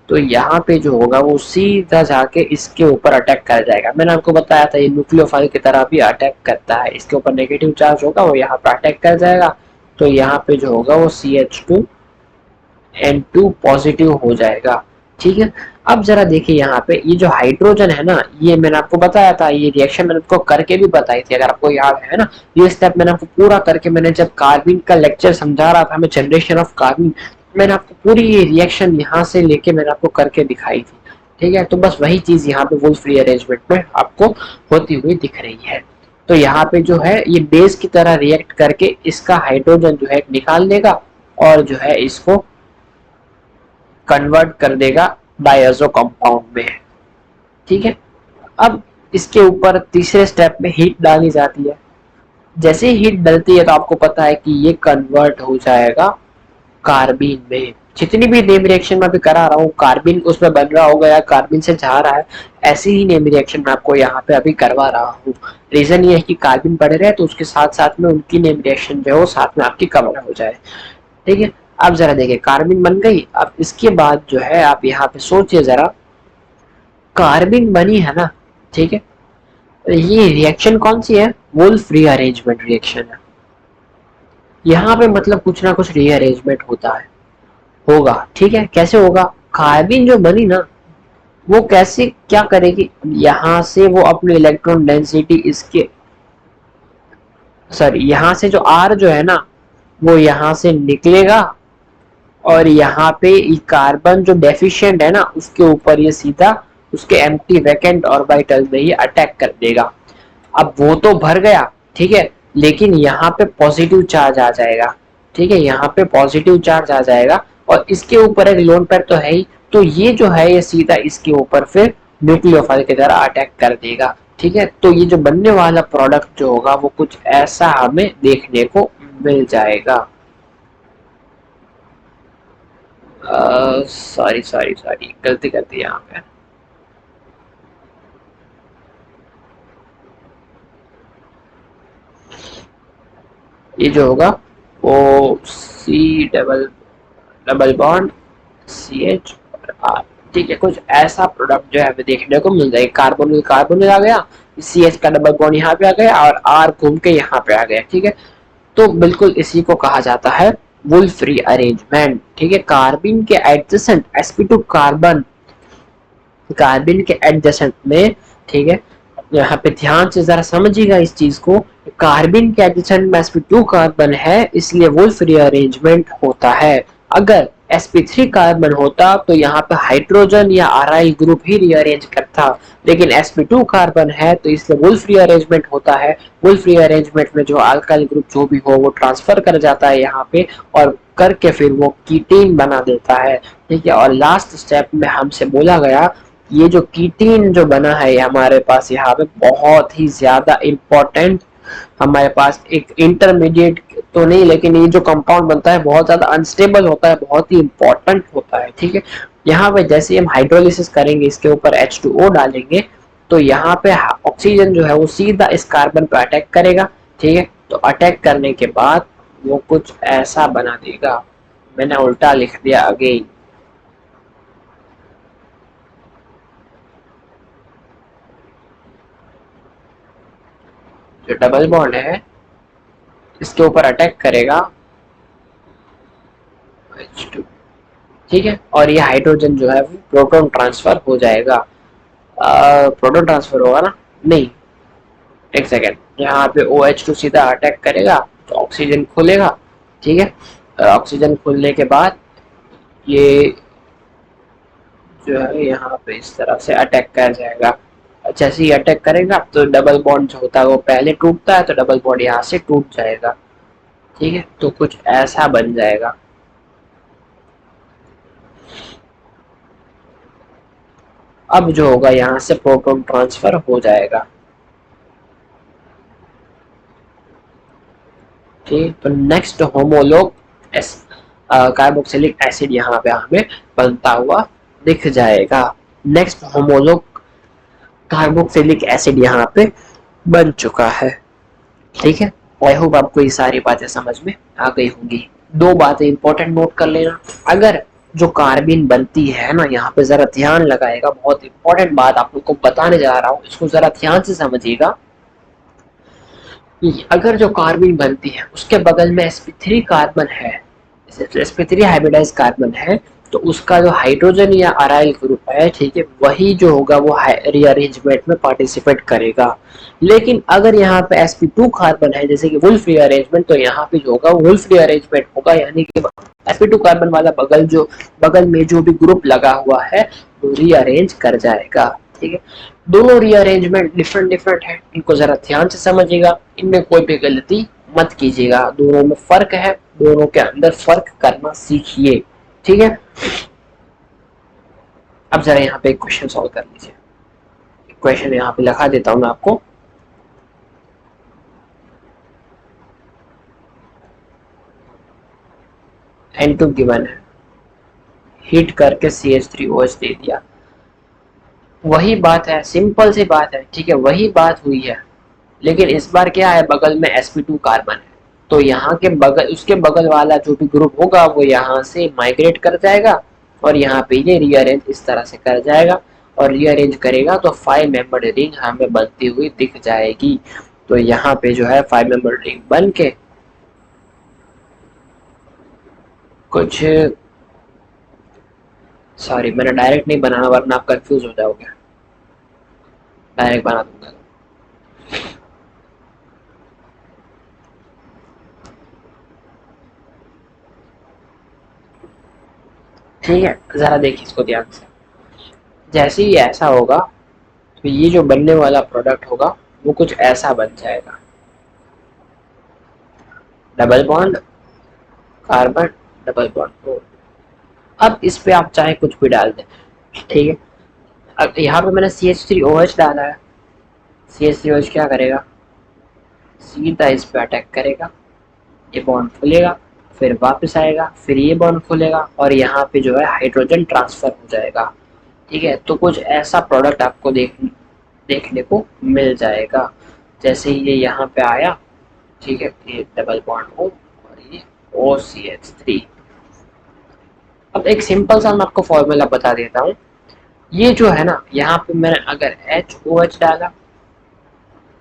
तो यहाँ पे जो होगा वो सीधा जाके इसके ऊपर अटैक कर जाएगा। मैंने आपको बताया था ये न्यूक्लियोफाइल की तरह भी अटैक करता है, इसके ऊपर नेगेटिव चार्ज होगा वो यहाँ पे अटैक कर जाएगा, तो यहाँ पे जो होगा वो CH2N2 पॉजिटिव हो जाएगा, ठीक है। अब जरा देखिए यहाँ पे ये जो हाइड्रोजन है ना, ये मैंने आपको बताया था, ये रिएक्शन मैंने आपको करके भी बताई थी, अगर आपको याद है ना, ये स्टेप मैंने आपको पूरा करके, मैंने जब कार्बिन का लेक्चर समझा रहा था, मैं जनरेशन ऑफ कार्बिन, मैंने आपको पूरी ये रिएक्शन यहाँ से लेके मैंने आपको करके दिखाई थी, ठीक है। तो बस वही चीज यहाँ पे वुल्फ फ्री अरेंजमेंट में आपको होती हुई दिख रही है। तो यहाँ पे जो है ये बेस की तरह रिएक्ट करके इसका हाइड्रोजन जो है निकाल देगा और जो है इसको कन्वर्ट कर देगा डायज़ो कंपाउंड में, ठीक है। अब इसके ऊपर तीसरे स्टेप में हीट डाली जाती है। जैसे हीट डलती है तो आपको पता है कि ये कन्वर्ट हो जाएगा कार्बिन में। जितनी भी नेम रिएक्शन मैं अभी करा रहा हूँ, कार्बिन उसमें बन रहा होगा या कार्बिन से जा रहा है, ऐसी ही नेम रिएक्शन मैं आपको यहाँ पे अभी करवा रहा हूँ। रीजन ये है कि कार्बिन बढ़ रहे हैं तो उसके साथ साथ में उनकी नेम रिएक्शन जो है वो साथ में आपकी कवर हो जाए, ठीक है। अब जरा देखिए कार्बिन बन गई। अब इसके बाद जो है आप यहाँ पे सोचिए जरा, कार्बिन बनी है ना, ठीक है, ये रिएक्शन कौन सी है? वुल्फ रीअरेंजमेंट रिएक्शन है। यहाँ पे मतलब कुछ ना कुछ रीअरेंजमेंट होता है, होगा, ठीक है। कैसे होगा? कार्बिन जो बनी ना वो कैसे क्या करेगी, यहाँ से वो अपनी इलेक्ट्रॉन डेंसिटी इसके, सॉरी, यहाँ से जो आर जो है ना वो यहाँ से निकलेगा और यहाँ पे कार्बन जो डेफिशिएंट है ना उसके ऊपर ये सीधा उसके एम्प्टी वैकेंट ऑर्बिटल में ये अटैक कर देगा। अब वो तो भर गया, ठीक है, लेकिन यहाँ पे पॉजिटिव चार्ज आ जाएगा, ठीक है, यहाँ पे पॉजिटिव चार्ज आ जाएगा और इसके ऊपर एक लोन पेयर तो है ही, तो ये जो है ये सीधा इसके ऊपर फिर न्यूक्लियोफाइल की तरह अटैक कर देगा, ठीक है। तो ये जो बनने वाला प्रोडक्ट जो होगा वो कुछ ऐसा हमें देखने को मिल जाएगा। सॉरी सॉरी सॉरी, गलती कर दी यहाँ पे। ये जो होगा वो C double double bond CH और R, ठीक है, कुछ ऐसा प्रोडक्ट जो है हमें देखने को मिल जाएगा। कार्बन कार्बन आ गया, CH का डबल बॉन्ड यहाँ पे आ गया और R घूम के यहाँ पे आ गया, ठीक है। तो बिल्कुल इसी को कहा जाता है वुल्फ रीअरेंजमेंट, ठीक है। कार्बिन के एडजेसेंट sp2 कार्बन, कार्बिन के एडजेसेंट में, ठीक है, यहाँ पे ध्यान से जरा समझिएगा इस चीज को, कार्बिन के एडजेसेंट में sp2 कार्बन है इसलिए वुल्फ रीअरेंजमेंट होता है। अगर sp3 कार्बन होता तो यहाँ पे हाइड्रोजन या आरआई ग्रुप ही रीअरेंज करता, लेकिन sp2 कार्बन है तो इसलिए वुल्फ रीअरेंजमेंट होता है। वुल्फ रीअरेंजमेंट में जो अल्काइल ग्रुप जो भी हो वो ट्रांसफर कर जाता है यहाँ पे और करके फिर वो कीटीन बना देता है, ठीक है। और लास्ट स्टेप में हमसे बोला गया ये जो कीटीन जो बना है हमारे पास यहाँ पे बहुत ही ज्यादा इम्पोर्टेंट, हमारे पास एक इंटरमीडिएट तो नहीं, लेकिन ये जो कंपाउंड बनता है बहुत ज्यादा अनस्टेबल होता है, बहुत ही इंपॉर्टेंट होता है, ठीक है। यहाँ पे जैसे हम हाइड्रोलिसिस करेंगे, इसके ऊपर H2O डालेंगे, तो यहाँ पे ऑक्सीजन जो है वो सीधा इस कार्बन पे अटैक करेगा, ठीक है। तो अटैक करने के बाद वो कुछ ऐसा बना देगा, मैंने उल्टा लिख दिया अगेन। जो डबल बॉन्ड है इसके ऊपर अटैक करेगा H2, ठीक है, और ये हाइड्रोजन जो है वो प्रोटॉन ट्रांसफर हो जाएगा। प्रोटॉन ट्रांसफर होगा ना, नहीं, एक सेकेंड, यहाँ पे OH2 सीधा अटैक करेगा तो ऑक्सीजन खुलेगा, ठीक है। ऑक्सीजन खुलने के बाद ये जो है यहाँ पे इस तरह से अटैक कर जाएगा। जैसे ही अटैक करेगा तो डबल बॉन्ड जो होता है वो पहले टूटता है, तो डबल बॉन्ड यहाँ से टूट जाएगा, ठीक है। तो कुछ ऐसा बन जाएगा। अब जो होगा यहाँ से प्रोटॉन ट्रांसफर हो जाएगा, ठीक। तो next homologue S carboxylic acid यहाँ पे हमें बनता हुआ दिख जाएगा। नेक्स्ट होमोलोग कार्बोक्सिलिक एसिड यहाँ पे बन चुका है, ठीक है। आई होप आपको ये सारी बातें समझ में आ गई होंगी। दो बातें इंपॉर्टेंट नोट कर लेना। अगर जो कार्बिन बनती है ना, यहाँ पे जरा ध्यान लगाएगा, बहुत इंपॉर्टेंट बात आप लोग को बताने जा रहा हूँ, इसको जरा ध्यान से समझिएगा। अगर जो कार्बिन बनती है उसके बगल में sp3 कार्बन है, sp3 हाइब्रिडाइज कार्बन है, तो उसका जो हाइड्रोजन या अराइल ग्रुप है, ठीक है, वही जो होगा वो रीअरेंजमेंट में पार्टिसिपेट करेगा। लेकिन अगर यहाँ पे sp2 कार्बन है, जैसे कि वुल्फ रीअरेंजमेंट, तो यहाँ पे जो होगा वुल्फ रीअरेंजमेंट होगा, यानी कि sp2 कार्बन वाला बगल में जो भी ग्रुप लगा हुआ है वो रीअरेंज कर जाएगा, ठीक है। दोनों रीअरेंजमेंट डिफरेंट डिफरेंट है, इनको जरा ध्यान से समझिएगा, इनमें कोई भी गलती मत कीजिएगा। दोनों में फर्क है, दोनों के अंदर फर्क करना सीखिए, ठीक है। अब जरा यहाँ पे एक क्वेश्चन सॉल्व कर लीजिए। क्वेश्चन यहाँ पे लिखा देता हूँ मैं आपको। N2 गिवन है, हीट करके CH3OH दे दिया। वही बात है, सिंपल सी बात है, ठीक है, वही बात हुई है, लेकिन इस बार क्या है, बगल में sp2 कार्बन है, तो यहाँ के बगल, उसके बगल वाला जो भी ग्रुप होगा वो यहाँ से माइग्रेट कर जाएगा और यहाँ पे ये रीअरेंज इस तरह से कर जाएगा, और रीअरेंज करेगा तो 5 मेंबर्ड रिंग हमें बनती हुई दिख जाएगी। तो यहाँ पे जो है 5 मेंबर्ड रिंग बन के कुछ, सॉरी मैंने डायरेक्ट नहीं बनाना वरना आप कंफ्यूज हो जाओगे, डायरेक्ट बना दूंगा। ठीक है, जरा देखिए इसको ध्यान से। जैसे ही ऐसा होगा तो ये जो बनने वाला प्रोडक्ट होगा वो कुछ ऐसा बन जाएगा, double bond carbon, double bond O. अब इस पे आप चाहे कुछ भी डाल दें, ठीक है। अब यहाँ पे मैंने CH3OH डाला है, CH3OH क्या करेगा, सीधा इस पे अटैक करेगा, ये बॉन्ड खुलेगा, फिर वापस आएगा, फिर ये बॉन्ड खुलेगा और यहाँ पे जो है हाइड्रोजन ट्रांसफर हो जाएगा, ठीक है। तो कुछ ऐसा प्रोडक्ट आपको देखने को मिल जाएगा। जैसे ये यहाँ पे आया, ठीक है, ये डबल बॉन्ड O और ये OCH3। अब एक सिंपल सा मैं आपको फॉर्मूला बता देता हूँ। ये जो है ना, यहाँ पे मैंने अगर HOH डाला,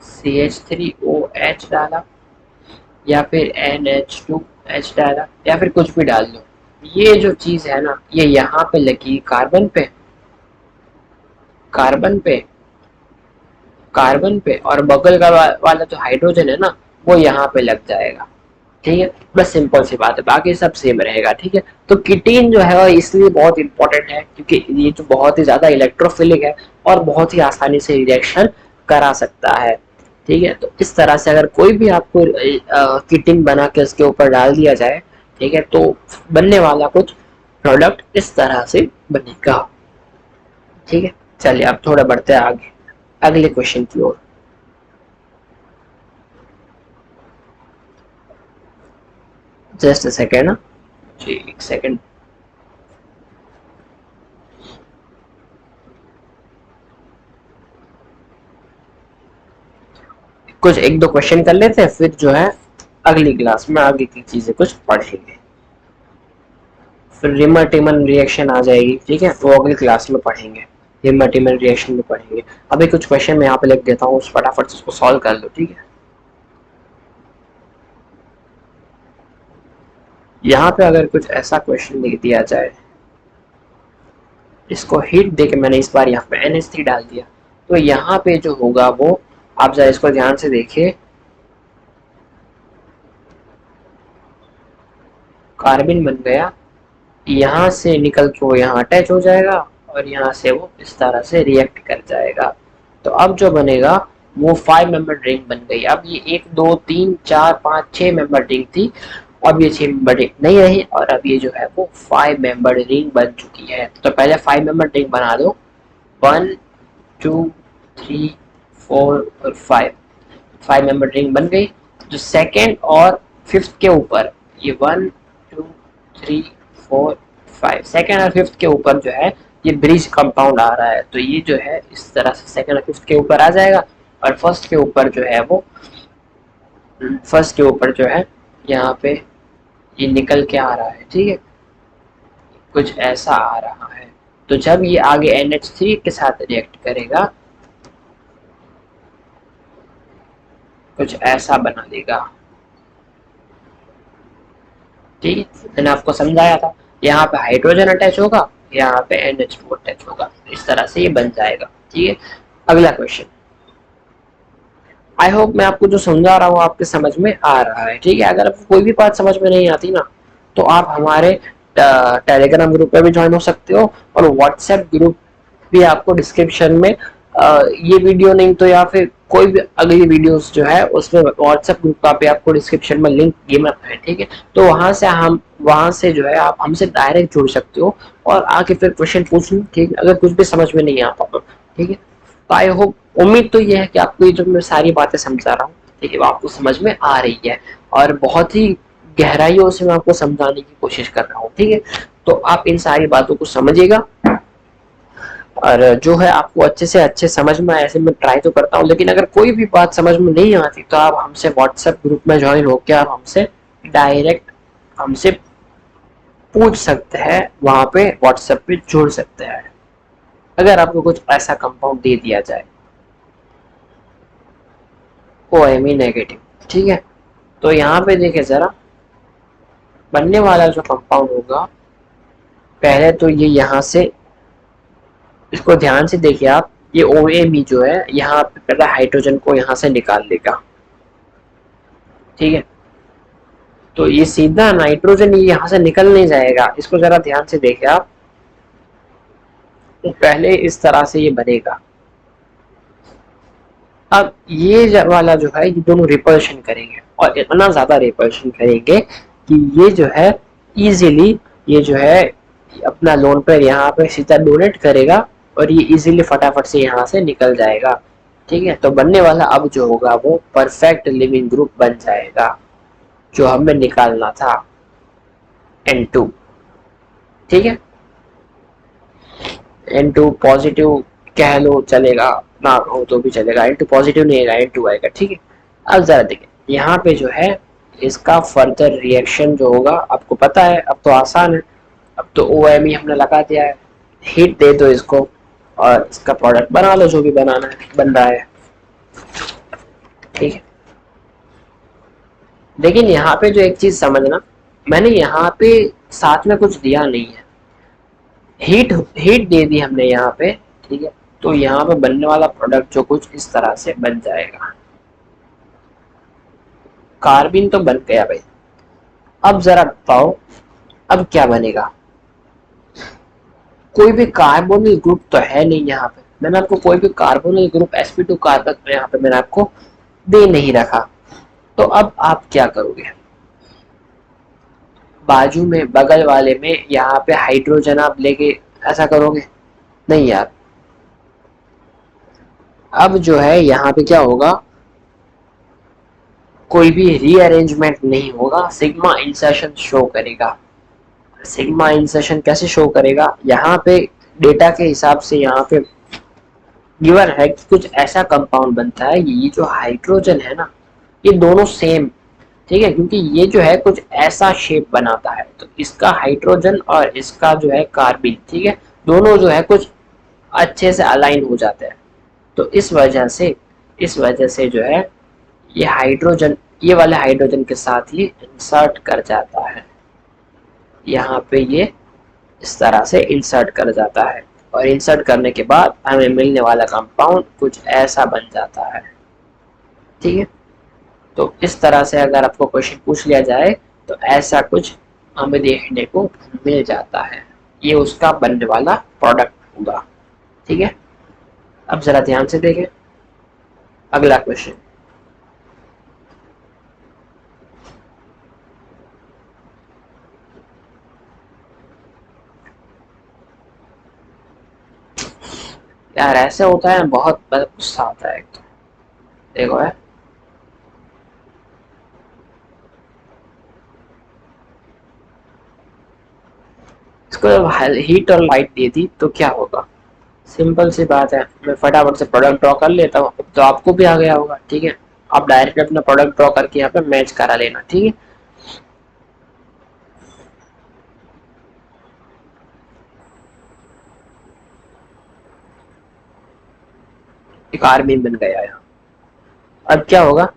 CH3OH डाला, या फिर NH2H डाला, या फिर कुछ भी डाल दो, ये जो चीज है ना, ये यहाँ पे लगी कार्बन पे, कार्बन पे, कार्बन पे, और बगल का वाला जो हाइड्रोजन है ना वो यहाँ पे लग जाएगा, ठीक है। बस सिंपल सी बात है, बाकी सब सेम रहेगा, ठीक है। तो किटीन जो है वो इसलिए बहुत इंपॉर्टेंट है क्योंकि ये जो बहुत ही ज्यादा इलेक्ट्रोफिलिक है और बहुत ही आसानी से रिएक्शन करा सकता है, ठीक है। तो इस तरह से अगर कोई भी आपको किटिन बना के उसके ऊपर डाल दिया जाए, ठीक है, तो बनने वाला कुछ प्रोडक्ट इस तरह से बनेगा, ठीक है। चलिए अब थोड़ा बढ़ते हैं आगे अगले क्वेश्चन की ओर। जस्ट सेकेंड जी, एक सेकेंड। कुछ एक दो क्वेश्चन कर लेते हैं, फिर जो है अगली क्लास में आगे की चीजें कुछ पढ़ेंगे। फिर रिमर टिमन रिएक्शन आ जाएगी, ठीक है, वो अगली क्लास में पढ़ेंगे। रिमर टिमन रिएक्शन में पढ़ेंगे। अभी कुछ क्वेश्चन मैं यहाँ पे लिख देता हूँ, फटाफट से उसको सॉल्व कर लो, ठीक है। यहाँ पे अगर कुछ ऐसा क्वेश्चन लिख दिया जाए, इसको हीट देके मैंने इस बार यहाँ पे NH3 डाल दिया, तो यहाँ पे जो होगा वो, आप जरा इसको ध्यान से देखिए, कार्बन बन गया, यहाँ से निकल के वो यहाँ अटैच हो जाएगा और यहाँ से वो इस तरह से रिएक्ट कर जाएगा। तो अब जो बनेगा वो 5 मेंबर रिंग बन गई। अब ये 1 2 3 4 5 6 मेंबर रिंग थी, अब ये 6 मेंबर रिंग नहीं रही, और अब ये जो है वो 5 मेंबर रिंग बन चुकी है। तो पहले 5 मेंबर रिंग बना दो, 1 2 3 4 और 5, 5 मेंबर रिंग बन गई। जो सेकेंड और फिफ्थ के ऊपर, ये 1 2 3 4 5, सेकेंड और फिफ्थ के ऊपर जो है ये ब्रिज कंपाउंड आ रहा है, तो ये जो है इस तरह से सेकेंड और फिफ्थ के ऊपर आ जाएगा, और फर्स्ट के ऊपर जो है वो, फर्स्ट के ऊपर जो है यहाँ पे ये निकल के आ रहा है, ठीक है, कुछ ऐसा आ रहा है। तो जब ये आगे NH3 के साथ रिएक्ट करेगा, कुछ ऐसा बना देगा, ठीक है। मैंने आपको समझाया था, यहाँ पे हाइड्रोजन अटैच होगा, यहाँ पे NH2 अटैच होगा, इस तरह से ये बन जाएगा, ठीक है। अगला क्वेश्चन, आई होप मैं आपको जो समझा रहा हूँ आपके समझ में आ रहा है, ठीक है। अगर आपको कोई भी बात समझ में नहीं आती ना, तो आप हमारे टेलीग्राम ग्रुप पे भी ज्वाइन हो सकते हो, और व्हाट्सएप ग्रुप भी आपको डिस्क्रिप्शन में, ये वीडियो नहीं तो या फिर कोई भी अगली वीडियोस जो है उसमें व्हाट्सएप ग्रुप का भी आपको डिस्क्रिप्शन में लिंक गिवन है, ठीक है। तो वहां से जो है आप हमसे डायरेक्ट जुड़ सकते हो और आके फिर क्वेश्चन पूछ लो, ठीक है, अगर कुछ भी समझ में नहीं आता तो, ठीक है। तो आई होप, उम्मीद तो ये है कि आपको ये जो मैं सारी बातें समझा रहा हूँ, ठीक है, वो आपको समझ में आ रही है, और बहुत ही गहराइयों से मैं आपको समझाने की कोशिश कर रहा हूँ, ठीक है। तो आप इन सारी बातों को समझिएगा, और जो है आपको अच्छे से अच्छे समझ में आए, ऐसे मैं ट्राई तो करता हूँ, लेकिन अगर कोई भी बात समझ में नहीं आती तो आप हमसे व्हाट्सएप ग्रुप में ज्वाइन होकर आप हमसे डायरेक्ट हमसे पूछ सकते हैं, वहां पे व्हाट्सएप पे जुड़ सकते हैं, अगर आपको कुछ ऐसा कंपाउंड दे दिया जाए OMe नेगेटिव, ठीक है। तो यहाँ पे देखे जरा, बनने वाला जो कंपाउंड होगा, पहले तो ये यहाँ से, इसको ध्यान से देखिए आप, ये OMe जो है यहाँ पे पहले हाइड्रोजन को यहाँ से निकाल देगा, ठीक है। तो ये सीधा नाइट्रोजन ये यहाँ से निकल नहीं जाएगा, इसको जरा ध्यान से देखिए आप, तो पहले इस तरह से ये बनेगा। अब ये वाला जो है ये दोनों रिपल्शन करेंगे, और इतना ज्यादा रिपल्शन करेंगे कि ये जो है इजीली, ये जो है अपना लोन पेयर यहाँ पे सीधा डोनेट करेगा, और ये इजीली फटाफट से यहाँ से निकल जाएगा, ठीक है। तो बनने वाला अब जो होगा वो परफेक्ट लिविंग ग्रुप बन जाएगा, जो हमें निकालना था, N2, ठीक है। N2 पॉजिटिव कह लो चलेगा, ना हो तो भी चलेगा, N2 पॉजिटिव नहीं आएगा, N2 आएगा, ठीक है। अब जरा देखिए यहाँ पे जो है इसका फर्दर रिएक्शन जो होगा आपको पता है, अब तो आसान है, अब तो OMe हमने लगा दिया है, हीट दे दो इसको और इसका प्रोडक्ट बना लो, जो भी बनाना है बन रहा है, ठीक है। लेकिन यहाँ पे जो एक चीज समझना, मैंने यहाँ पे साथ में कुछ दिया नहीं है, हीट हीट दे दी हमने यहाँ पे, ठीक है। तो यहाँ पे बनने वाला प्रोडक्ट जो कुछ इस तरह से बन जाएगा, कार्बिन तो बन गया भाई। अब जरा बताओ अब क्या बनेगा, कोई भी कार्बोनिल ग्रुप तो है नहीं यहाँ पे, मैंने आपको कोई भी कार्बोनिल ग्रुप sp2 कार्बन में यहाँ पे मैंने आपको दे नहीं रखा, तो अब आप क्या करोगे, बाजू में बगल वाले में यहाँ पे हाइड्रोजन आप लेके ऐसा करोगे, नहीं यार। अब जो है यहाँ पे क्या होगा, कोई भी रीअरेंजमेंट नहीं होगा, सिग्मा इंसर्शन शो करेगा। सिग्मा इंसर्शन कैसे शो करेगा, यहाँ पे डेटा के हिसाब से यहाँ पे गिवन है कि कुछ ऐसा कंपाउंड बनता है, ये जो हाइड्रोजन है ना, ये दोनों सेम, ठीक है, क्योंकि ये जो है कुछ ऐसा शेप बनाता है, तो इसका हाइड्रोजन और इसका जो है कार्बन, ठीक है, दोनों जो है कुछ अच्छे से अलाइन हो जाते हैं। तो इस वजह से जो है ये हाइड्रोजन, ये वाले हाइड्रोजन के साथ ही इंसर्ट कर जाता है, यहाँ पे ये इस तरह से इंसर्ट कर जाता है, और इंसर्ट करने के बाद हमें मिलने वाला कंपाउंड कुछ ऐसा बन जाता है, ठीक है। तो इस तरह से अगर आपको क्वेश्चन पूछ लिया जाए तो ऐसा कुछ हमें देखने को मिल जाता है, ये उसका बनने वाला प्रोडक्ट होगा, ठीक है। अब जरा ध्यान से देखें अगला क्वेश्चन। यार ऐसे होता है, बहुत गुस्सा आता है एक तो। देखो है, इसको जब हीट और लाइट दे दी तो क्या होगा, सिंपल सी बात है, मैं फटाफट से प्रोडक्ट ड्रॉ कर लेता हूँ, तो आपको भी आ गया होगा, ठीक है। आप डायरेक्ट अपना प्रोडक्ट ड्रॉ करके यहाँ पे मैच करा लेना, ठीक है। एक आर्मीन बन गया यहाँ। अब क्या होगा,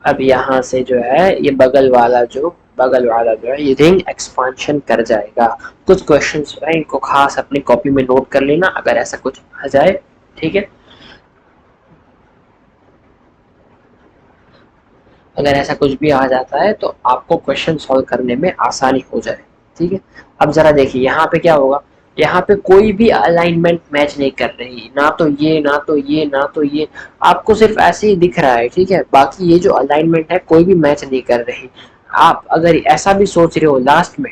अब यहाँ से जो है ये बगल वाला जो है ये रिंग एक्सपांशन कर जाएगा। कुछ क्वेश्चंस जो है इनको खास अपनी कॉपी में नोट कर लेना अगर ऐसा कुछ आ जाए, ठीक है। अगर ऐसा कुछ भी आ जाता है तो आपको क्वेश्चन सॉल्व करने में आसानी हो जाए, ठीक है। अब जरा देखिए यहाँ पे क्या होगा, यहाँ पे कोई भी अलाइनमेंट मैच नहीं कर रही, ना तो ये ना तो ये ना तो ये, आपको सिर्फ ऐसे ही दिख रहा है, ठीक है। बाकी ये जो अलाइनमेंट है कोई भी मैच नहीं कर रही। आप अगर ऐसा भी सोच रहे हो लास्ट में,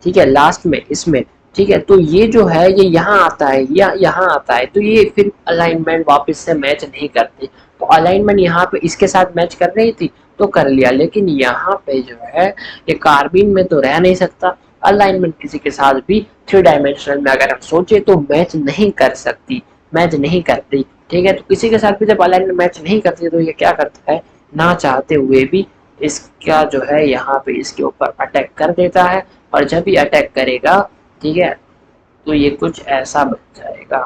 ठीक है, लास्ट में इसमें, ठीक है, तो ये जो है ये यहाँ आता है या यहाँ आता है, तो ये फिर अलाइनमेंट वापस से मैच नहीं करती। तो अलाइनमेंट यहाँ पे इसके साथ मैच कर रही थी तो कर लिया, लेकिन यहाँ पे जो है ये कार्बिन में तो रह नहीं सकता, अलाइनमेंट किसी के साथ भी थ्री डायमेंशनल में अगर हम सोचे तो मैच नहीं कर सकती, मैच नहीं करती, ठीक है। तो किसी के साथ भी जब अलाइनमेंट मैच नहीं करती तो ये क्या करता है, ना चाहते हुए भी इसका जो है यहाँ पे इसके ऊपर अटैक कर देता है, और जब भी अटैक करेगा, ठीक है, तो ये कुछ ऐसा बन जाएगा,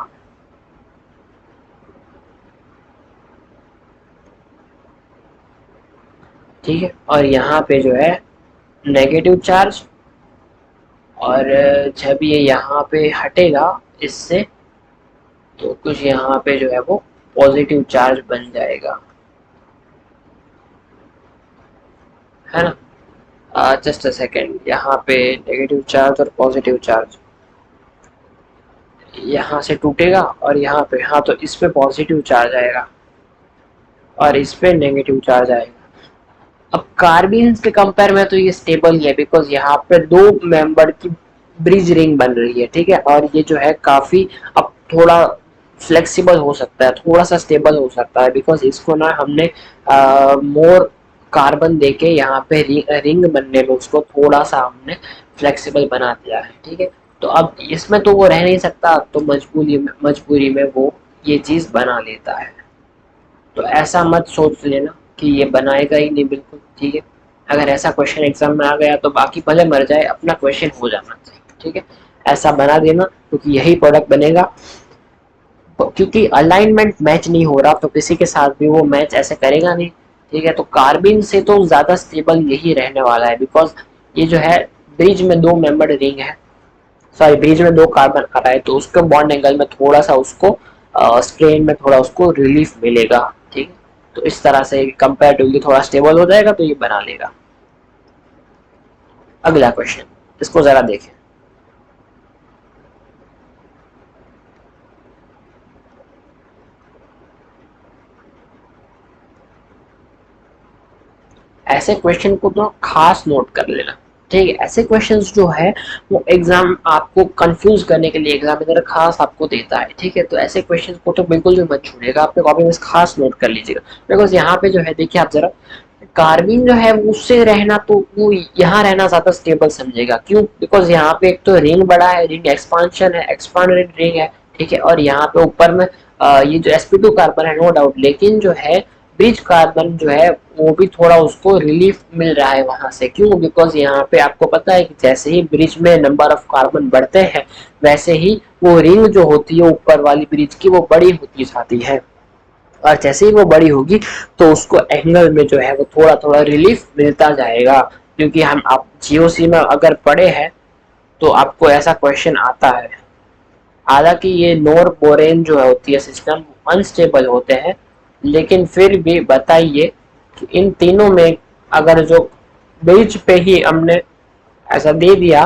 ठीक है। और यहाँ पे जो है नेगेटिव चार्ज, और जब ये यहाँ पे हटेगा इससे तो कुछ यहाँ पे जो है वो पॉजिटिव चार्ज बन जाएगा, है ना। जस्ट अ सेकेंड, यहाँ पे नेगेटिव चार्ज और पॉजिटिव चार्ज यहाँ से टूटेगा, और यहाँ पे, हाँ, तो इस पे पॉजिटिव चार्ज आएगा और इस पे नेगेटिव चार्ज आएगा। अब कार्बिन्स के कंपेयर में तो ये स्टेबल ही है, बिकॉज यहाँ पे दो मेंबर की ब्रिज रिंग बन रही है, ठीक है, और ये जो है काफी अब थोड़ा फ्लेक्सिबल हो सकता है, थोड़ा सा स्टेबल हो सकता है, बिकॉज इसको ना हमने मोर कार्बन देके यहाँ पे रिंग बनने में उसको थोड़ा सा हमने फ्लेक्सिबल बना दिया है, ठीक है। तो अब इसमें तो वो रह नहीं सकता, तो मजबूरी में वो ये चीज बना लेता है। तो ऐसा मत सोच लेना कि ये बनाएगा ही नहीं, बिल्कुल, ठीक है। अगर ऐसा क्वेश्चन एग्जाम में आ गया तो बाकी भले मर जाए, अपना क्वेश्चन हो जाना चाहिए, ठीक है। ऐसा बना देना क्योंकि यही प्रोडक्ट बनेगा, क्योंकि अलाइनमेंट मैच नहीं हो रहा तो किसी के साथ भी वो मैच ऐसे करेगा नहीं, ठीक है। तो कार्बिन से तो ज्यादा स्टेबल यही रहने वाला है, बिकॉज ये जो है ब्रिज में दो मेंबर्ड रिंग है, सॉरी ब्रिज में दो कार्बन आ रहा है, तो उसके बॉन्ड एंगल में थोड़ा सा उसको स्ट्रेन में थोड़ा उसको रिलीफ मिलेगा, ठीक है। तो इस तरह से कंपेरेटिवली थोड़ा स्टेबल हो जाएगा, तो ये बना लेगा। अगला क्वेश्चन, इसको जरा देखें। ऐसे क्वेश्चन को तो खास नोट कर लेना, ठीक है। ऐसे क्वेश्चंस जो है वो एग्जाम आपको कंफ्यूज करने के लिए एग्जामिनर खास आपको देता है, ठीक है। तो ऐसे क्वेश्चंस को तो बिल्कुल भी मत छोड़िएगा, अपने कॉपी में खास नोट कर लीजिएगा, बिकॉज यहाँ पे जो है देखिए आप जरा कार्बिन जो है उससे रहना, तो वो यहाँ रहना ज्यादा स्टेबल समझेगा। क्यों? बिकॉज यहाँ पे एक तो रिंग बड़ा है, रिंग एक्सपांशन है, एक्सपांडेड रिंग है, ठीक है। और यहाँ पे ऊपर में ये जो sp2 कार्बन है नो डाउट, लेकिन जो है ब्रिज कार्बन जो है वो भी थोड़ा उसको रिलीफ मिल रहा है वहां से। क्यों? बिकॉज यहाँ पे आपको पता है कि जैसे ही ब्रिज में नंबर ऑफ कार्बन बढ़ते हैं वैसे ही वो रिंग जो होती है ऊपर वाली ब्रिज की वो बड़ी होती जाती है, और जैसे ही वो बड़ी होगी तो उसको एंगल में जो है वो थोड़ा थोड़ा रिलीफ मिलता जाएगा। क्योंकि हम आप जीओसी में अगर पढ़े हैं तो आपको ऐसा क्वेश्चन आता है। हालांकि ये नोर बोरेन जो होती है सिस्टम अनस्टेबल होते हैं, लेकिन फिर भी बताइए कि इन तीनों में अगर जो बीच पे ही हमने ऐसा दे दिया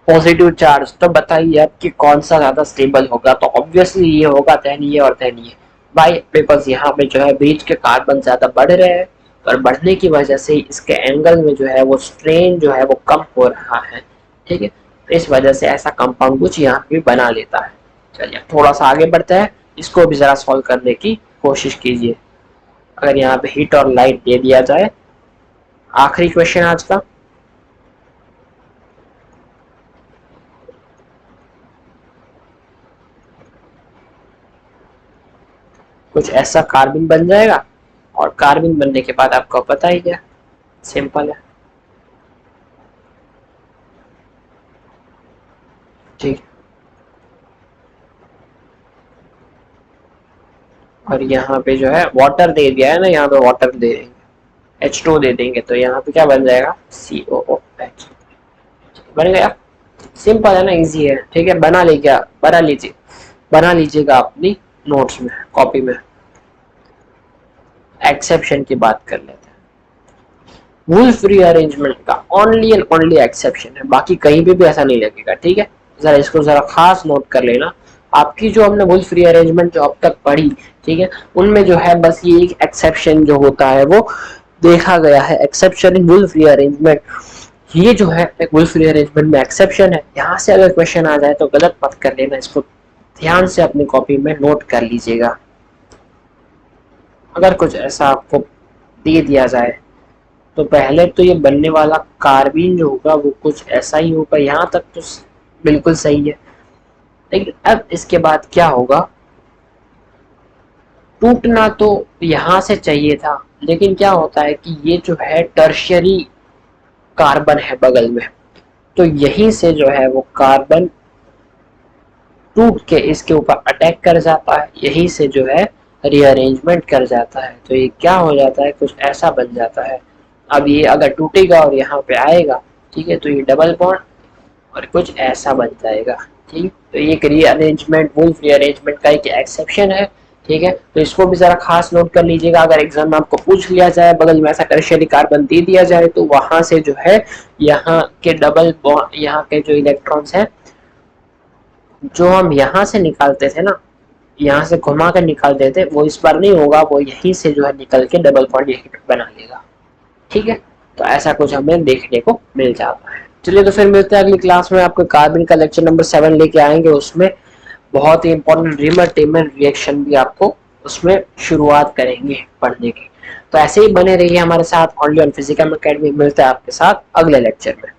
पॉजिटिव चार्ज, तो बताइए अब कि कौन सा ज्यादा स्टेबल होगा? तो ऑब्वियसली ये होगा, देन ये और देन ये भाई, बिकॉज यहाँ पे जो है बीच के कार्बन ज्यादा बढ़ रहे हैं और बढ़ने की वजह से इसके एंगल में जो है वो स्ट्रेन जो है वो कम हो रहा है, ठीक है। तो इस वजह से ऐसा कंपाउंड कुछ यहाँ पे बना लेता है। चलिए थोड़ा सा आगे बढ़ता है, इसको भी जरा सॉल्व करने की कोशिश कीजिए। अगर यहाँ पे हीट और लाइट दे दिया जाए, आखिरी क्वेश्चन आज का, कुछ ऐसा कार्बन बन जाएगा, और कार्बन बनने के बाद आपको पता ही है, सिंपल है, ठीक। और यहाँ पे जो है वाटर दे दिया है ना, यहाँ पे वाटर दे देंगे, H2 दे देंगे, तो यहाँ पे क्या बन जाएगा? COOH बन गया। सिंपल है ना, इजी है, ठीक है। बना लीजिएगा अपनी नोट्स में, कॉपी में। एक्सेप्शन की बात कर लेते हैं। वुल्फ रीअरेंजमेंट का ओनली एंड ओनली एक्सेप्शन है, बाकी कहीं पे भी ऐसा नहीं लगेगा, ठीक है। जरा इसको जरा खास नोट कर लेना। आपकी जो हमने वुल्फ रीअरेंजमेंट जो अब तक पढ़ी, ठीक है, उनमें जो है बस ये एक एक्सेप्शन जो होता है वो देखा गया है, एक्सेप्शन इन वुल्फ रीअरेंजमेंट। ये जो है वुल्फ रीअरेंजमेंट में एक्सेप्शन है। यहाँ से अगर क्वेश्चन आ जाए तो गलत मत कर लेना, इसको ध्यान से अपनी कॉपी में नोट कर लीजिएगा। अगर कुछ ऐसा आपको दे दिया जाए तो पहले तो ये बनने वाला कार्बन जो होगा वो कुछ ऐसा ही होगा, यहाँ तक तो बिल्कुल सही है। लेकिन अब इसके बाद क्या होगा? टूटना तो यहाँ से चाहिए था, लेकिन क्या होता है कि ये जो है टर्शियरी कार्बन है बगल में, तो यहीं से जो है वो कार्बन टूट के इसके ऊपर अटैक कर जाता है, यहीं से जो है रीअरेंजमेंट कर जाता है। तो ये क्या हो जाता है? कुछ ऐसा बन जाता है। अब ये अगर टूटेगा और यहाँ पे आएगा, ठीक है, तो ये डबल बॉन्ड और कुछ ऐसा बन जाएगा, ठीक। तो ये एक रीअरेंजमेंट, वुल्फ रीअरेंजमेंट का एक एक्सेप्शन है, ठीक है। तो इसको भी जरा खास नोट कर लीजिएगा। अगर एग्जाम में आपको पूछ लिया जाए, बगल में ऐसा टर्शियरी कार्बन दे दिया जाए, तो वहां से जो है यहाँ के डबल बॉन्ड, यहाँ के जो इलेक्ट्रॉन्स है जो हम यहाँ से निकालते थे ना, यहाँ से घुमा कर निकालते थे, वो इस बार नहीं होगा, वो यहीं से जो है निकल के डबल बॉन्ड यहीं बना लेगा, ठीक है। तो ऐसा कुछ हमें देखने को मिल जाता है। चलिए तो फिर मिलते हैं अगली क्लास में। आपको कार्बन का लेक्चर नंबर 7 लेके आएंगे, उसमें बहुत ही इंपॉर्टेंट रिमर टेमर रिएक्शन भी आपको उसमें शुरुआत करेंगे पढ़ने की। तो ऐसे ही बने रहिए हमारे साथ ओनली ऑन फिजिकल एकेडमी। मिलते हैं आपके साथ अगले लेक्चर में।